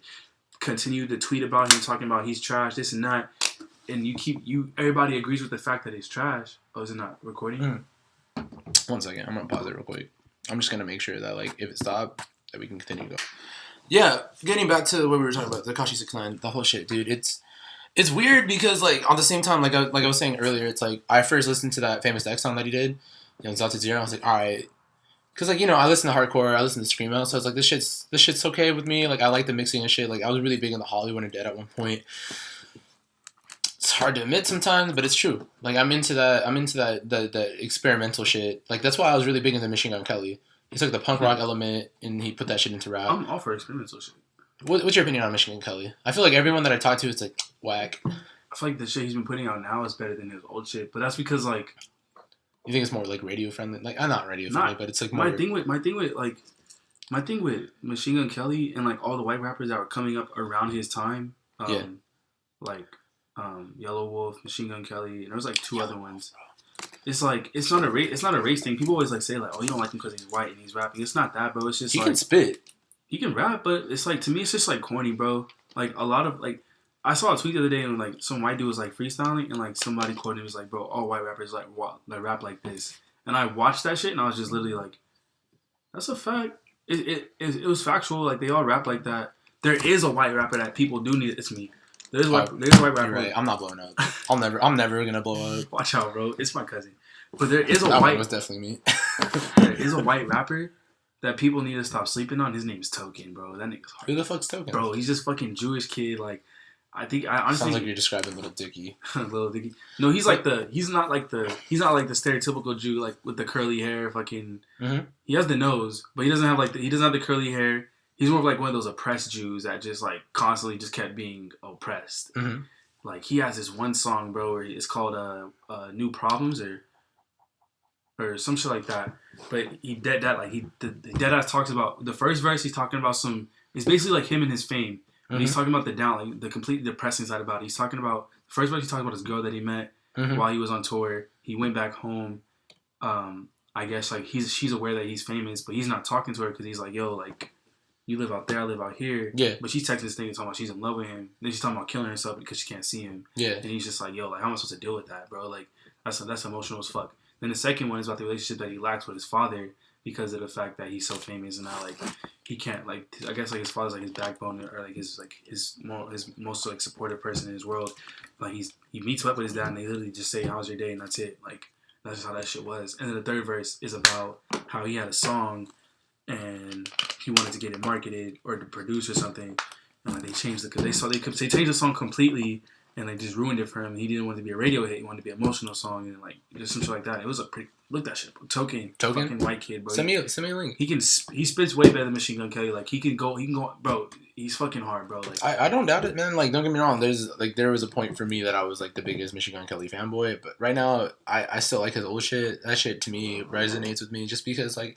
[SPEAKER 1] continue to tweet about him, talking about he's trash, this and that, and everybody agrees with the fact that he's trash. Oh, is it not recording?
[SPEAKER 2] 1 second, I'm gonna pause it real quick. I'm just gonna make sure that like if it stopped, that we can continue to go. Yeah, getting back to what we were talking about, the Tekashi 6ix9ine, the whole shit, dude. It's weird because like on the same time, like I was saying earlier, it's like I first listened to that Famous X song that he did, Zelda Zero. I was like, all right, because like I listen to hardcore, I listen to screamo, so I was like, this shit's okay with me. Like I like the mixing and shit. Like I was really big into Hollywood and Dead at one point. It's hard to admit sometimes, but it's true. Like I'm into that the experimental shit. Like that's why I was really big into Machine Gun Kelly. He took the punk rock element and he put that shit into rap.
[SPEAKER 1] I'm all for experimental shit.
[SPEAKER 2] What's your opinion on Machine Gun Kelly? I feel like everyone that I talk to, it's like whack.
[SPEAKER 1] I feel like the shit he's been putting out now is better than his old shit, but that's because like.
[SPEAKER 2] You think it's more like radio friendly? Like I'm not radio friendly, but it's like more.
[SPEAKER 1] My thing with Machine Gun Kelly and like all the white rappers that were coming up around his time, like Yellow Wolf, Machine Gun Kelly, and there was like two other ones. It's like it's not a race thing. People always like say like, oh, you don't like him because he's white and he's rapping. It's not that, bro. It's just
[SPEAKER 2] he
[SPEAKER 1] like
[SPEAKER 2] can spit.
[SPEAKER 1] He can rap, but it's like to me, it's just like corny, bro. Like a lot of like. I saw a tweet the other day and like some white dude was like freestyling and like somebody quoted was like, bro, all white rappers like rap like this. And I watched that shit and I was just literally like, that's a fact. It was factual. Like they all rap like that. There is a white rapper that people do need. It's me. There's a white rapper.
[SPEAKER 2] Right. I'm not blowing up. I'm never gonna blow up.
[SPEAKER 1] Watch out, bro. It's my cousin. But there is a
[SPEAKER 2] that
[SPEAKER 1] white.
[SPEAKER 2] One was definitely me.
[SPEAKER 1] There is a white rapper that people need to stop sleeping on. His name's Token, bro. That nigga's hard.
[SPEAKER 2] Who the fuck's Token?
[SPEAKER 1] Bro, he's just fucking Jewish kid. Like. I honestly
[SPEAKER 2] sounds like you're describing Little Dicky.
[SPEAKER 1] Little Dicky. No, he's not like the stereotypical Jew like with the curly hair. Fucking. Mm-hmm. He has the nose, but he doesn't have the curly hair. He's more of like one of those oppressed Jews that just like constantly just kept being oppressed. Mm-hmm. Like he has this one song, bro, where it's called New Problems or some shit like that. But he dead ass talks about the first verse. He's talking about it's basically like him and his fame. And he's talking about the completely depressing side about it. He's talking about, first verse, he's talking about his girl that he met while he was on tour. He went back home. I guess, like, she's aware that he's famous, but he's not talking to her because he's like, yo, like, you live out there, I live out here. Yeah. But she's texting this thing and talking about she's in love with him. Then she's talking about killing herself because she can't see him. Yeah. And he's just like, yo, like, how am I supposed to deal with that, bro? Like, that's emotional as fuck. Then the second one is about the relationship that he lacks with his father because of the fact that he's so famous and now, like, he can't, like, I guess, like, his father's, like, his backbone or, like, his most, like, supportive person in his world. Like, he meets up with his dad and they literally just say, how's your day? And that's it. Like, that's just how that shit was. And then the third verse is about how he had a song and he wanted to get it marketed or to produce or something. And, like, they changed it because they changed the song completely and they just ruined it for him. He didn't want it to be a radio hit. He wanted it to be an emotional song and, like, just some shit like that. It was a pretty... Look at that shit, bro. Token, fucking white kid, bro.
[SPEAKER 2] Send me a link.
[SPEAKER 1] He spits way better than Machine Gun Kelly. Like he can go, bro. He's fucking hard, bro. Like
[SPEAKER 2] I don't doubt it, man. Like don't get me wrong. There was a point for me that I was like the biggest Machine Gun Kelly fanboy, but right now I still like his old shit. That shit to me resonates with me just because like,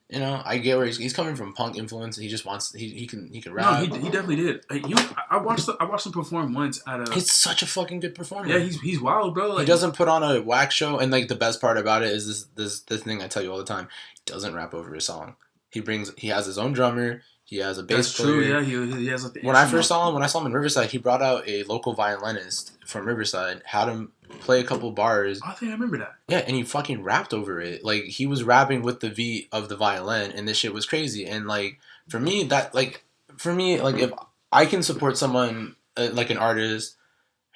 [SPEAKER 2] you know, I get where he's coming from, punk influence. And he just wants he can rap.
[SPEAKER 1] No, he definitely did. I watched him perform once at a.
[SPEAKER 2] He's such a fucking good performer.
[SPEAKER 1] Yeah, he's wild, bro. Like,
[SPEAKER 2] he doesn't put on a whack show, and like the best part about it is this thing I tell you all the time. He doesn't rap over his song. He has his own drummer. He has a bass player.
[SPEAKER 1] That's true, yeah. He has like
[SPEAKER 2] when I saw him in Riverside, he brought out a local violinist from Riverside, had him play a couple bars.
[SPEAKER 1] I think I remember that.
[SPEAKER 2] Yeah, and he fucking rapped over it. Like, he was rapping with the beat of the violin, and this shit was crazy. And, like, for me, if I can support someone, like an artist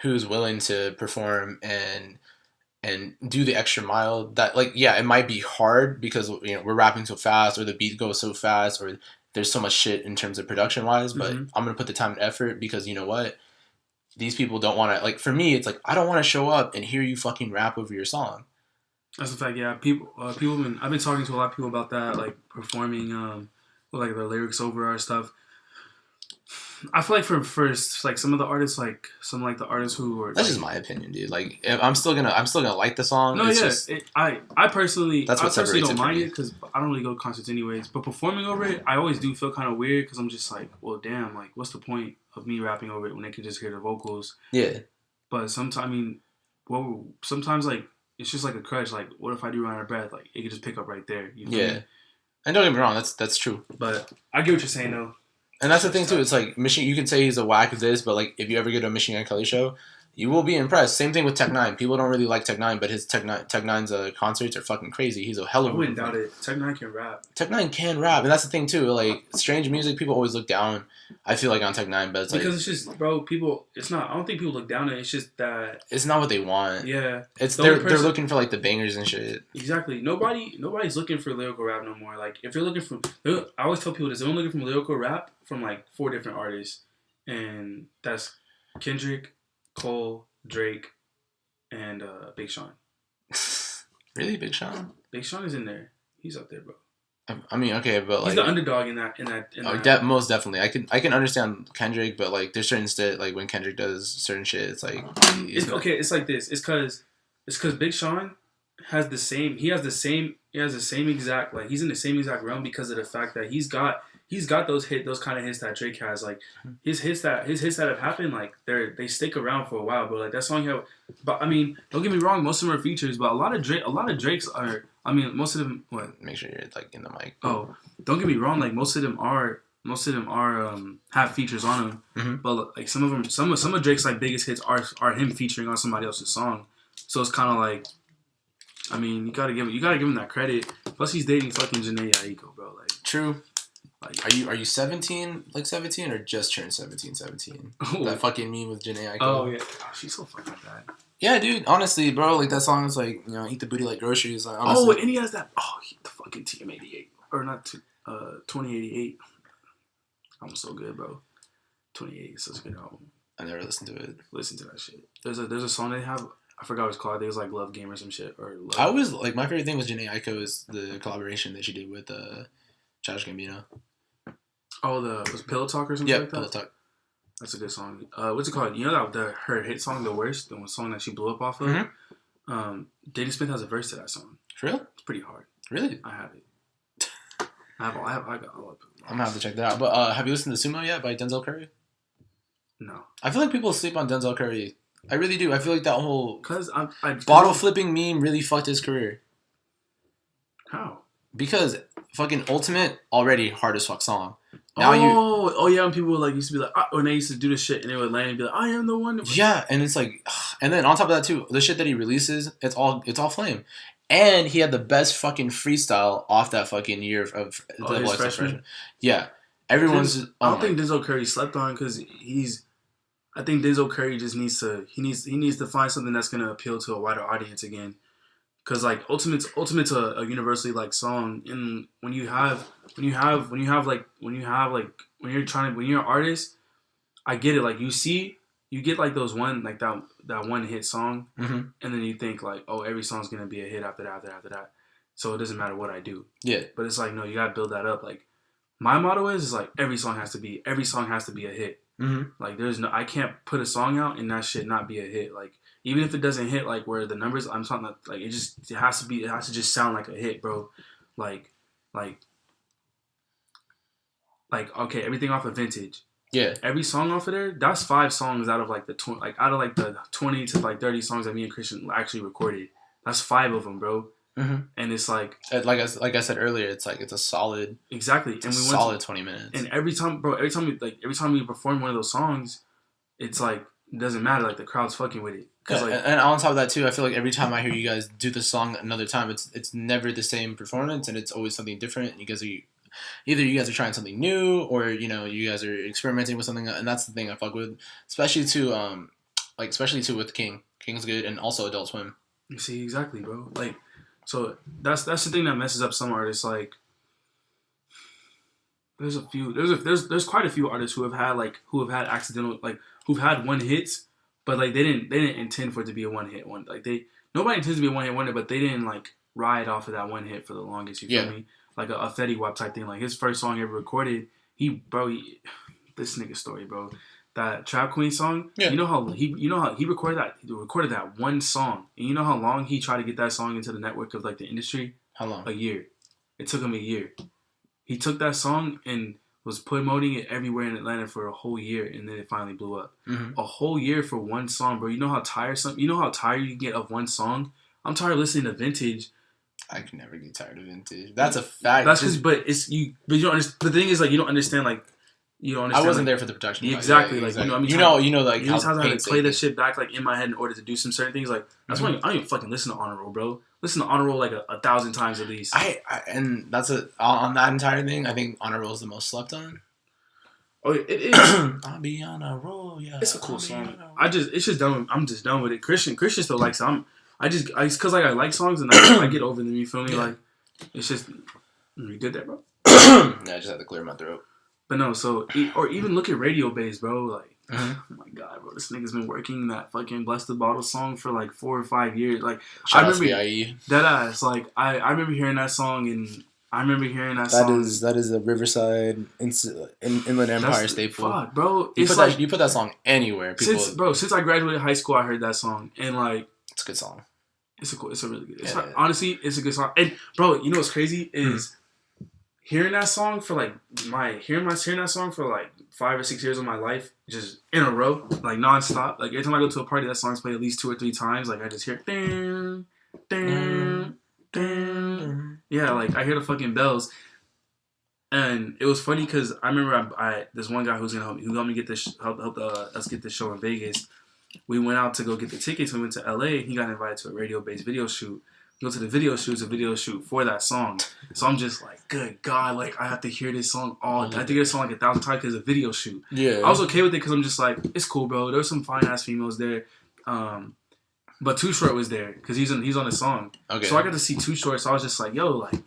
[SPEAKER 2] who's willing to perform and do the extra mile, that, like, yeah, it might be hard because, you know, we're rapping so fast or the beat goes so fast or there's so much shit in terms of production wise, but I'm going to put the time and effort because you know what? These people don't want to, like, for me, it's like, I don't want to show up and hear you fucking rap over your song.
[SPEAKER 1] That's a fact, yeah. I've been talking to a lot of people about that, like, performing, with, like, their lyrics over our stuff. I feel like for first, like some of the artists, like some like the artists who are.
[SPEAKER 2] That's just my opinion, dude. Like I'm still gonna like the song.
[SPEAKER 1] No, it's I personally don't mind it because I don't really go to concerts anyways. But performing over it, I always do feel kind of weird because I'm just like, well, damn, like what's the point of me rapping over it when they can just hear the vocals? Yeah. But sometimes like it's just like a crutch. Like, what if I do run out of breath? Like it could just pick up right there. You feel me?
[SPEAKER 2] And don't get me wrong, that's true.
[SPEAKER 1] But I get what you're saying though.
[SPEAKER 2] And that's the thing too. It's like Michigan. You can say he's a whack of this, but like if you ever get to a Michigan Kelly show, you will be impressed. Same thing with Tech Nine. People don't really like Tech Nine, but his Tech Nine's concerts are fucking crazy. He's a hell of a.
[SPEAKER 1] I wouldn't doubt it. Tech Nine can rap.
[SPEAKER 2] Tech Nine can rap, and that's the thing too. Like strange music, people always look down. I feel like on Tech Nine, but it's
[SPEAKER 1] because
[SPEAKER 2] like,
[SPEAKER 1] it's just, bro. People, it's not. I don't think people look down at it. It's just that
[SPEAKER 2] it's not what they want.
[SPEAKER 1] Yeah,
[SPEAKER 2] it's they're looking for like the bangers and shit.
[SPEAKER 1] Exactly. Nobody's looking for lyrical rap no more. Like if you're looking for, I always tell people this: they're only looking for lyrical rap from like 4 different artists, and that's Kendrick, Cole, Drake, and Big Sean.
[SPEAKER 2] Really, Big Sean?
[SPEAKER 1] Big Sean is in there. He's up there, bro.
[SPEAKER 2] I mean, okay, but like
[SPEAKER 1] he's the underdog in that.
[SPEAKER 2] Most definitely. I can understand Kendrick, but like there's certain shit like when Kendrick does certain shit, it's like
[SPEAKER 1] it's like this. It's because Big Sean has the same exact, like he's in the same exact realm because of the fact that he's got those kind of hits that Drake has. Like his hits that have happened, like they stick around for a while, bro. Like that song, but I mean, don't get me wrong, most of them are features, but a lot of Drake's are. I mean, most of them. What?
[SPEAKER 2] Make sure you're like in the mic.
[SPEAKER 1] Oh, don't get me wrong. Like most of them are have features on them,
[SPEAKER 2] mm-hmm.
[SPEAKER 1] but like some of Drake's like biggest hits are him featuring on somebody else's song. So it's kind of like, I mean, you gotta give him that credit. Plus, he's dating fucking Janae Aiko, bro. Like
[SPEAKER 2] true. Like, are you 17? Like 17 or just turned 17?
[SPEAKER 1] Oh.
[SPEAKER 2] That fucking meme with Janae Aiko.
[SPEAKER 1] Oh yeah, she's so fucking bad.
[SPEAKER 2] Yeah, dude. Honestly, bro, like that song is like, you know, eat the booty like groceries. Like, honestly.
[SPEAKER 1] Oh, and he has that. Oh, the fucking TM88 or not 2088. I'm so good, bro. 2088 is such a good album.
[SPEAKER 2] I never listened to it.
[SPEAKER 1] Listen to that shit. There's a song they have. I forgot what it's called. It was like Love Game or some shit.
[SPEAKER 2] I always like my favorite thing with Janae Aiko is the collaboration that she did with Childish Gambino.
[SPEAKER 1] Oh, was Pillow Talk or something like that?
[SPEAKER 2] Pillow Talk.
[SPEAKER 1] That's a good song. What's it called? You know that her hit song, The Worst, the song that she blew up off of?
[SPEAKER 2] Mm-hmm.
[SPEAKER 1] Jaden Smith has a verse to that song.
[SPEAKER 2] For real?
[SPEAKER 1] It's pretty hard.
[SPEAKER 2] Really?
[SPEAKER 1] I have it. I got all of it.
[SPEAKER 2] I'm gonna have to check that out. But have you listened to Sumo yet by Denzel Curry?
[SPEAKER 1] No.
[SPEAKER 2] I feel like people sleep on Denzel Curry. I really do. I feel like that whole
[SPEAKER 1] bottle
[SPEAKER 2] flipping meme really fucked his career.
[SPEAKER 1] How?
[SPEAKER 2] Because fucking Ultimate already hard as fuck song.
[SPEAKER 1] Now yeah, and people like used to be like, when they used to do this shit and they would land and be like, I am the one.
[SPEAKER 2] Yeah, and it's like, and then on top of that too, the shit that he releases, it's all flame. And he had the best fucking freestyle off that fucking year of
[SPEAKER 1] his freshman.
[SPEAKER 2] Yeah, everyone's.
[SPEAKER 1] I don't think Denzel Curry slept on because I think Denzel Curry just needs to find something that's gonna appeal to a wider audience again. Cause like Ultimate's a universally liked song, and when you're an artist, I get it. Like you get like those that one hit song,
[SPEAKER 2] mm-hmm.
[SPEAKER 1] and then you think like, oh, every song's gonna be a hit after that. So it doesn't matter what I do.
[SPEAKER 2] Yeah.
[SPEAKER 1] But it's like, no, you gotta build that up. Like my motto is like every song has to be a hit.
[SPEAKER 2] Mm-hmm.
[SPEAKER 1] Like I can't put a song out and that shit not be a hit. Like even if it doesn't hit, like where the numbers, I'm talking about, like it has to just sound like a hit, bro. Like okay, everything off of Vintage.
[SPEAKER 2] Yeah.
[SPEAKER 1] Every song off of there, that's 5 songs out of like the 20 to like 30 songs that me and Christian actually recorded. That's 5 of them, bro.
[SPEAKER 2] Mm-hmm.
[SPEAKER 1] And it's like
[SPEAKER 2] I said earlier, it's like it's a solid 20 minutes.
[SPEAKER 1] And every time we perform one of those songs, it's like it doesn't matter. Like the crowd's fucking with it.
[SPEAKER 2] Yeah, like, and on top of that too, I feel like every time I hear you guys do the song another time, it's never the same performance, and it's always something different. And either you guys are trying something new, or you guys are experimenting with something, and that's the thing I fuck with, especially with King. King's good, and also Adult Swim.
[SPEAKER 1] You see, exactly, bro. Like, so that's the thing that messes up some artists. Like, there's quite a few artists who have had accidental, like who've had one hits. But like they didn't intend for it to be a one hit one. Like nobody intends to be a one hit wonder, but they didn't like ride off of that one hit for the longest. You feel me? Like a Fetty Wap type thing. Like his first song he ever recorded, this nigga story, bro. That Trap Queen song. Yeah. You know how he recorded that. He recorded that one song, and you know how long he tried to get that song into the network of like the industry.
[SPEAKER 2] How long?
[SPEAKER 1] A year. It took him a year. He took that song and was promoting it everywhere in Atlanta for a whole year, and then it finally blew up.
[SPEAKER 2] Mm-hmm.
[SPEAKER 1] A whole year for one song, bro. You know how tired you get of one song? I'm tired of listening to Vintage.
[SPEAKER 2] I can never get tired of Vintage. That's a fact.
[SPEAKER 1] That's because, but you don't understand. The thing is, like, you don't understand, like, You don't understand.
[SPEAKER 2] I wasn't there for the production.
[SPEAKER 1] Exactly.
[SPEAKER 2] Yeah,
[SPEAKER 1] like
[SPEAKER 2] exactly.
[SPEAKER 1] I mean,
[SPEAKER 2] like
[SPEAKER 1] how
[SPEAKER 2] how
[SPEAKER 1] times I had to play that
[SPEAKER 2] painstaking.
[SPEAKER 1] shit back like in my head in order to do some certain things. Like that's why I don't even fucking listen to Honor Roll, bro. Listen to Honor Roll like 1,000 times at least.
[SPEAKER 2] And that's on that entire thing. I think Honor Roll is the most slept on.
[SPEAKER 1] Oh, it is.
[SPEAKER 2] I'll be on a roll, yeah.
[SPEAKER 1] It's a cool song. It's just done. I'm just done with it. Christian still likes it. Because like I like songs and I get over them. You feel me? Yeah. Like it's just you did that, bro.
[SPEAKER 2] Yeah, I just had to clear my throat.
[SPEAKER 1] But no, so or even look at Radio Bass, bro. Like, oh my god, bro, this nigga's been working that fucking Bless the Bottle song for like 4 or 5 years. Like,
[SPEAKER 2] Shout
[SPEAKER 1] I remember that ass. Like, I remember hearing that song and I remember hearing that song.
[SPEAKER 2] That is a Riverside Inland Empire staple.
[SPEAKER 1] Fuck, bro.
[SPEAKER 2] You put that song anywhere. People,
[SPEAKER 1] since I graduated high school, I heard that song and like
[SPEAKER 2] it's a good song.
[SPEAKER 1] It's a really good. Honestly, it's a good song. And bro, you know what's crazy is. Hearing that song for like hearing that song for like 5 or 6 years of my life, just in a row, like nonstop. Like every time I go to a party, that song's played at least 2 or 3 times. Like I just hear ding, ding, ding. Yeah, like I hear the fucking bells. And it was funny because I remember I this one guy who helped me get this helped us get this show in Vegas. We went out to go get the tickets. We went to LA. He got invited to a radio-based video shoot. Go to the video shoot. It's a video shoot for that song. So I'm just like, good God, like I have to hear this song I have to hear this song like 1,000 times because it's a video shoot. Yeah, I was okay with it because I'm just like, it's cool, bro. There's some fine ass females there, but Too Short was there because he's on the song. Okay. So I got to see Too Short. So I was just like, yo, like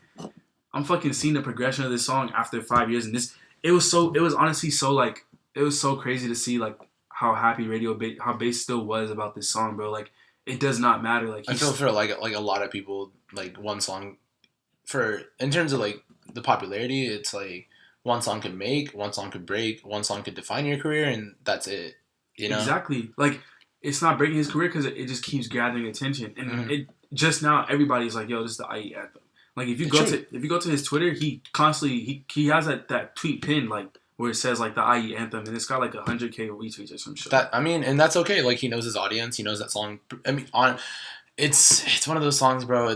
[SPEAKER 1] I'm fucking seeing the progression of this song after 5 years, and it was honestly so like it was so crazy to see like how happy how bass still was about this song, bro. Like. It does not matter. Like
[SPEAKER 2] I feel for like a lot of people, like one song, in terms of like the popularity, it's like one song could make, one song could break, one song could define your career, and that's it. You know
[SPEAKER 1] exactly. Like it's not breaking his career because it just keeps gathering attention, and it just now everybody's like, "Yo, this is the IE anthem." Like if you go to his Twitter, he constantly he has that tweet pinned like. Where it says like the IE anthem and it's got like 100K retweets or some shit.
[SPEAKER 2] And that's okay. Like he knows his audience. He knows that song. I mean, it's one of those songs, bro.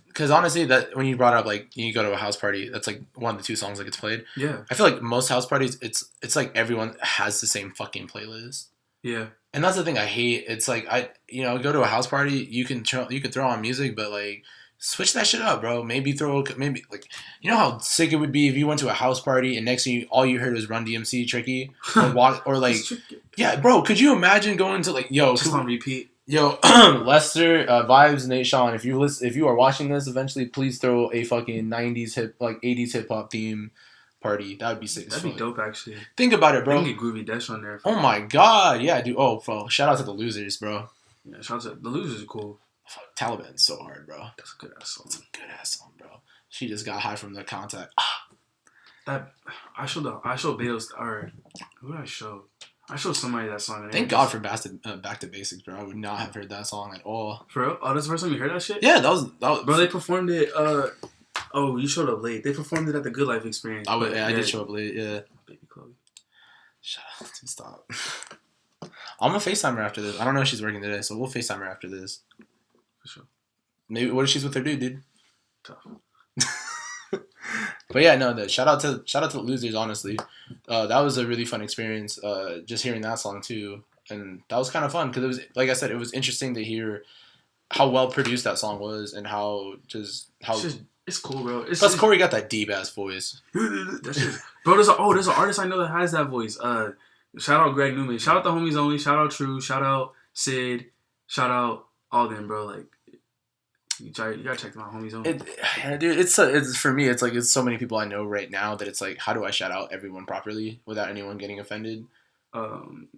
[SPEAKER 2] Because honestly, that when you brought up like you go to a house party, that's like one of the 2 songs that gets played. Yeah. I feel like most house parties, it's like everyone has the same fucking playlist. Yeah. And that's the thing I hate. It's like go to a house party, you can throw on music, but like. Switch that shit up, bro. Maybe like you know how sick it would be if you went to a house party and next to you all you heard was Run DMC Tricky or like yeah, bro. Could you imagine going to like just
[SPEAKER 1] on repeat?
[SPEAKER 2] Yo, Lester, Vibes, Nate, Sean. If you are watching this, eventually please throw a fucking 80s hip hop theme party. That would be sick.
[SPEAKER 1] That'd be dope, actually.
[SPEAKER 2] Think about it, bro.
[SPEAKER 1] Get Groovy Dash on there.
[SPEAKER 2] Oh my god, yeah, dude. Oh, bro. Shout out to the Losers, bro.
[SPEAKER 1] Yeah, shout out to the Losers. Are cool.
[SPEAKER 2] Taliban's so hard, bro.
[SPEAKER 1] That's a good ass song.
[SPEAKER 2] That's a good ass song, bro. She just got high from the contact.
[SPEAKER 1] I showed Beatles or who did I show? I showed somebody that song.
[SPEAKER 2] Thank God for Back to Basics, bro. I would not have heard that song at all.
[SPEAKER 1] For real? Oh, that's the first time you heard that shit?
[SPEAKER 2] Yeah, that was
[SPEAKER 1] bro. They performed it. Oh, you showed up late. They performed it at the Good Life Experience.
[SPEAKER 2] I did show up late. Yeah.
[SPEAKER 1] Baby Chloe.
[SPEAKER 2] Shut up. Stop. I'm gonna FaceTime her after this. I don't know if she's working today, so we'll FaceTime her after this.
[SPEAKER 1] For sure.
[SPEAKER 2] Maybe what if she's with her dude?
[SPEAKER 1] Tough.
[SPEAKER 2] But yeah, no. Shout out to the Losers. Honestly, that was a really fun experience. Just hearing that song too, and that was kind of fun because it was, like I said, it was interesting to hear how well produced that song was and how.
[SPEAKER 1] It's cool, bro.
[SPEAKER 2] Plus, Corey got that deep ass voice.
[SPEAKER 1] That's just, bro. There's an artist I know that has that voice. Shout out Greg Newman. Shout out the Homies Only. Shout out True. Shout out Sid. Shout out all them, bro. Like, you gotta check them out, Homies Only.
[SPEAKER 2] Dude, it's for me. It's like it's so many people I know right now that it's like, how do I shout out everyone properly without anyone getting offended?
[SPEAKER 1] You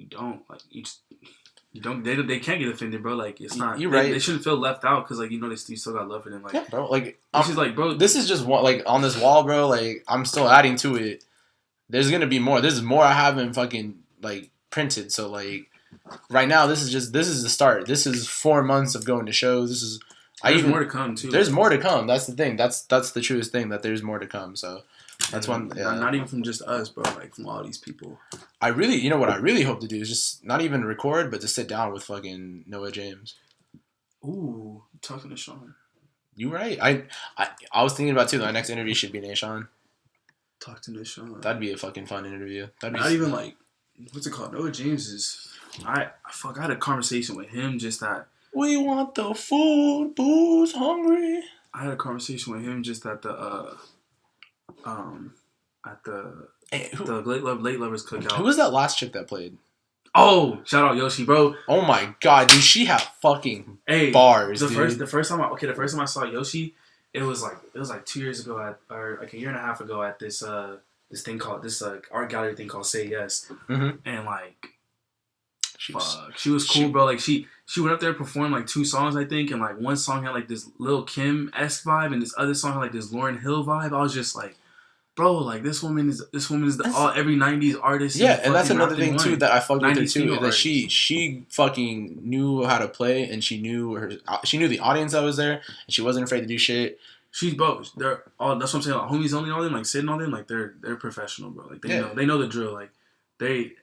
[SPEAKER 1] don't like you don't. They can't get offended, bro. Like it's not.
[SPEAKER 2] You're right.
[SPEAKER 1] They shouldn't feel left out because like they still got love for them. Like
[SPEAKER 2] yeah, bro. Like
[SPEAKER 1] bro.
[SPEAKER 2] This is just one. Like on this wall, bro. Like I'm still adding to it. There's gonna be more. This is more I haven't fucking like printed. So like right now, this is the start. This is 4 months of going to shows.
[SPEAKER 1] There's more to come too.
[SPEAKER 2] There's more to come. That's the thing. That's the truest thing, that there's more to come. So that's one. Yeah.
[SPEAKER 1] Not even from just us, bro. Like from all these people.
[SPEAKER 2] What I really hope to do is just not even record, but to sit down with fucking Noah James.
[SPEAKER 1] Ooh, talking to Sean.
[SPEAKER 2] You right. I was thinking about too. My next interview should be Nate Sean.
[SPEAKER 1] Talk to Nishan.
[SPEAKER 2] That'd be a fucking fun interview. That'd be
[SPEAKER 1] not even like what's it called? Noah James is. I had a conversation with him just that.
[SPEAKER 2] We want the food, booze, hungry.
[SPEAKER 1] I had a conversation with him just at the the late lovers cookout.
[SPEAKER 2] Who was that last chick that played?
[SPEAKER 1] Oh, shout out Yoshi, bro.
[SPEAKER 2] Oh my god, dude, she had fucking bars. The
[SPEAKER 1] first time I saw Yoshi, it was like 2 years ago or like a year and a half ago at this thing called art gallery thing called Say Yes, and like. She was cool, bro. Like she went up there, performed like 2 songs, I think, and like one song had like this Lil Kim-esque vibe, and this other song had like this Lauryn Hill vibe. I was just like, bro, like this woman is every 90s artist.
[SPEAKER 2] Yeah, and that's another thing too that I fucked with her too. That she fucking knew how to play, and she knew the audience that was there, and she wasn't afraid to do shit.
[SPEAKER 1] She's both. They're all. That's what I'm saying. Like, homies only all them, like sitting all them, like they're professional, bro. Like they know the drill. Like they.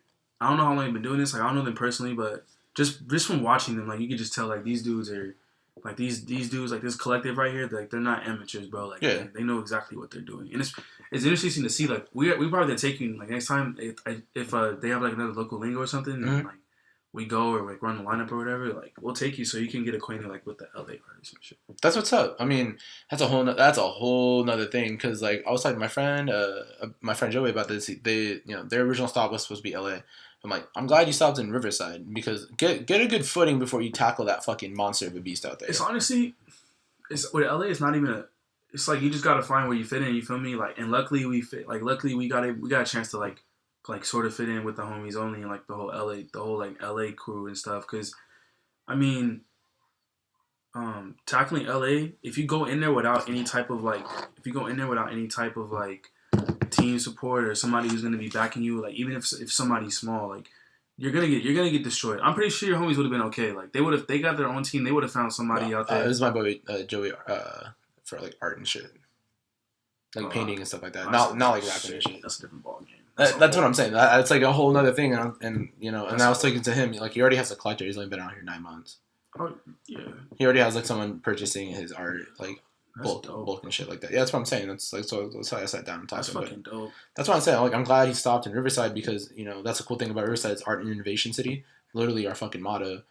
[SPEAKER 1] I don't know how long they've been doing this. Like I don't know them personally, but just from watching them, like you can just tell like these dudes are like these dudes, like this collective right here, like they're not amateurs, bro. Like they know exactly what they're doing, and it's interesting to see. Like we probably take you like next time if they have like another local lingo or something, and like we go or like run the lineup or whatever, like we'll take you so you can get acquainted like with the LA artists and shit. That's
[SPEAKER 2] what's up. I mean, that's a whole nother thing because like I was talking to my friend Joey about this. They their original stop was supposed to be LA. I'm like, I'm glad you stopped in Riverside because get a good footing before you tackle that fucking monster of a beast out there.
[SPEAKER 1] It's honestly, with LA, it's not even it's like you just gotta find where you fit in. You feel me? Like, and luckily we fit. Like, luckily we got a chance to like sort of fit in with the homies only and like the whole LA crew and stuff. Cause, I mean, tackling LA, if you go in there without any type of team support or somebody who's gonna be backing you, like even if somebody's small, like you're gonna get destroyed. I'm pretty sure your homies would have been okay. Like they got their own team, they would have found somebody out there.
[SPEAKER 2] This is my boy Joey for like art and shit, like painting and stuff like that. Not like rapping and shit.
[SPEAKER 1] That's a different ball game.
[SPEAKER 2] That's what I'm saying. That's like a whole other thing. And I was talking to him, like he already has a collector. He's only been out here 9 months.
[SPEAKER 1] Oh yeah.
[SPEAKER 2] He already has like someone purchasing his art, like. Bulk and shit like that. Yeah, that's what I'm saying. That's like that's how I sat down and talked
[SPEAKER 1] to him. That's fucking dope.
[SPEAKER 2] That's what I'm saying. Like I'm glad he stopped in Riverside because that's a cool thing about Riverside. It's art and innovation city. Literally our fucking motto.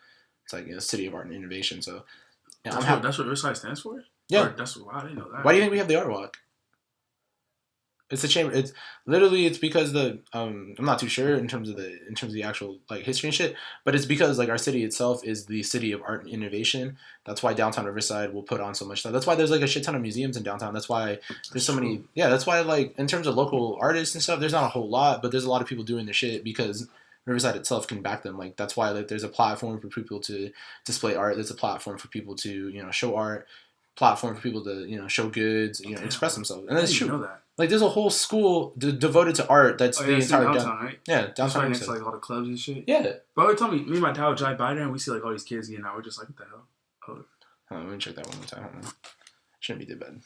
[SPEAKER 2] It's like city of art and innovation. So
[SPEAKER 1] yeah, that's what Riverside stands for.
[SPEAKER 2] Yeah,
[SPEAKER 1] I didn't know that.
[SPEAKER 2] Why do you think we have the art walk? It's a chamber. It's literally because I'm not too sure in terms of the actual like history and shit, but it's because like our city itself is the city of art and innovation. That's why downtown Riverside will put on so much stuff. That's why there's like a shit ton of museums in downtown. That's why there's so many. Yeah, that's why like in terms of local artists and stuff, there's not a whole lot, but there's a lot of people doing their shit because Riverside itself can back them. Like that's why like there's a platform for people to display art. There's a platform for people to show art. Platform for people to show goods. Express themselves, and that's true.
[SPEAKER 1] Know that.
[SPEAKER 2] Like there's a whole school devoted to art. That's the entire
[SPEAKER 1] downtown, right?
[SPEAKER 2] Yeah, downtown.
[SPEAKER 1] Right next to like all the clubs and shit.
[SPEAKER 2] Yeah.
[SPEAKER 1] Bro, told me and my dad would drive by there and we see like all these kids getting out. We're just like, what the hell?
[SPEAKER 2] Let me check that one more time. Shouldn't be that bad.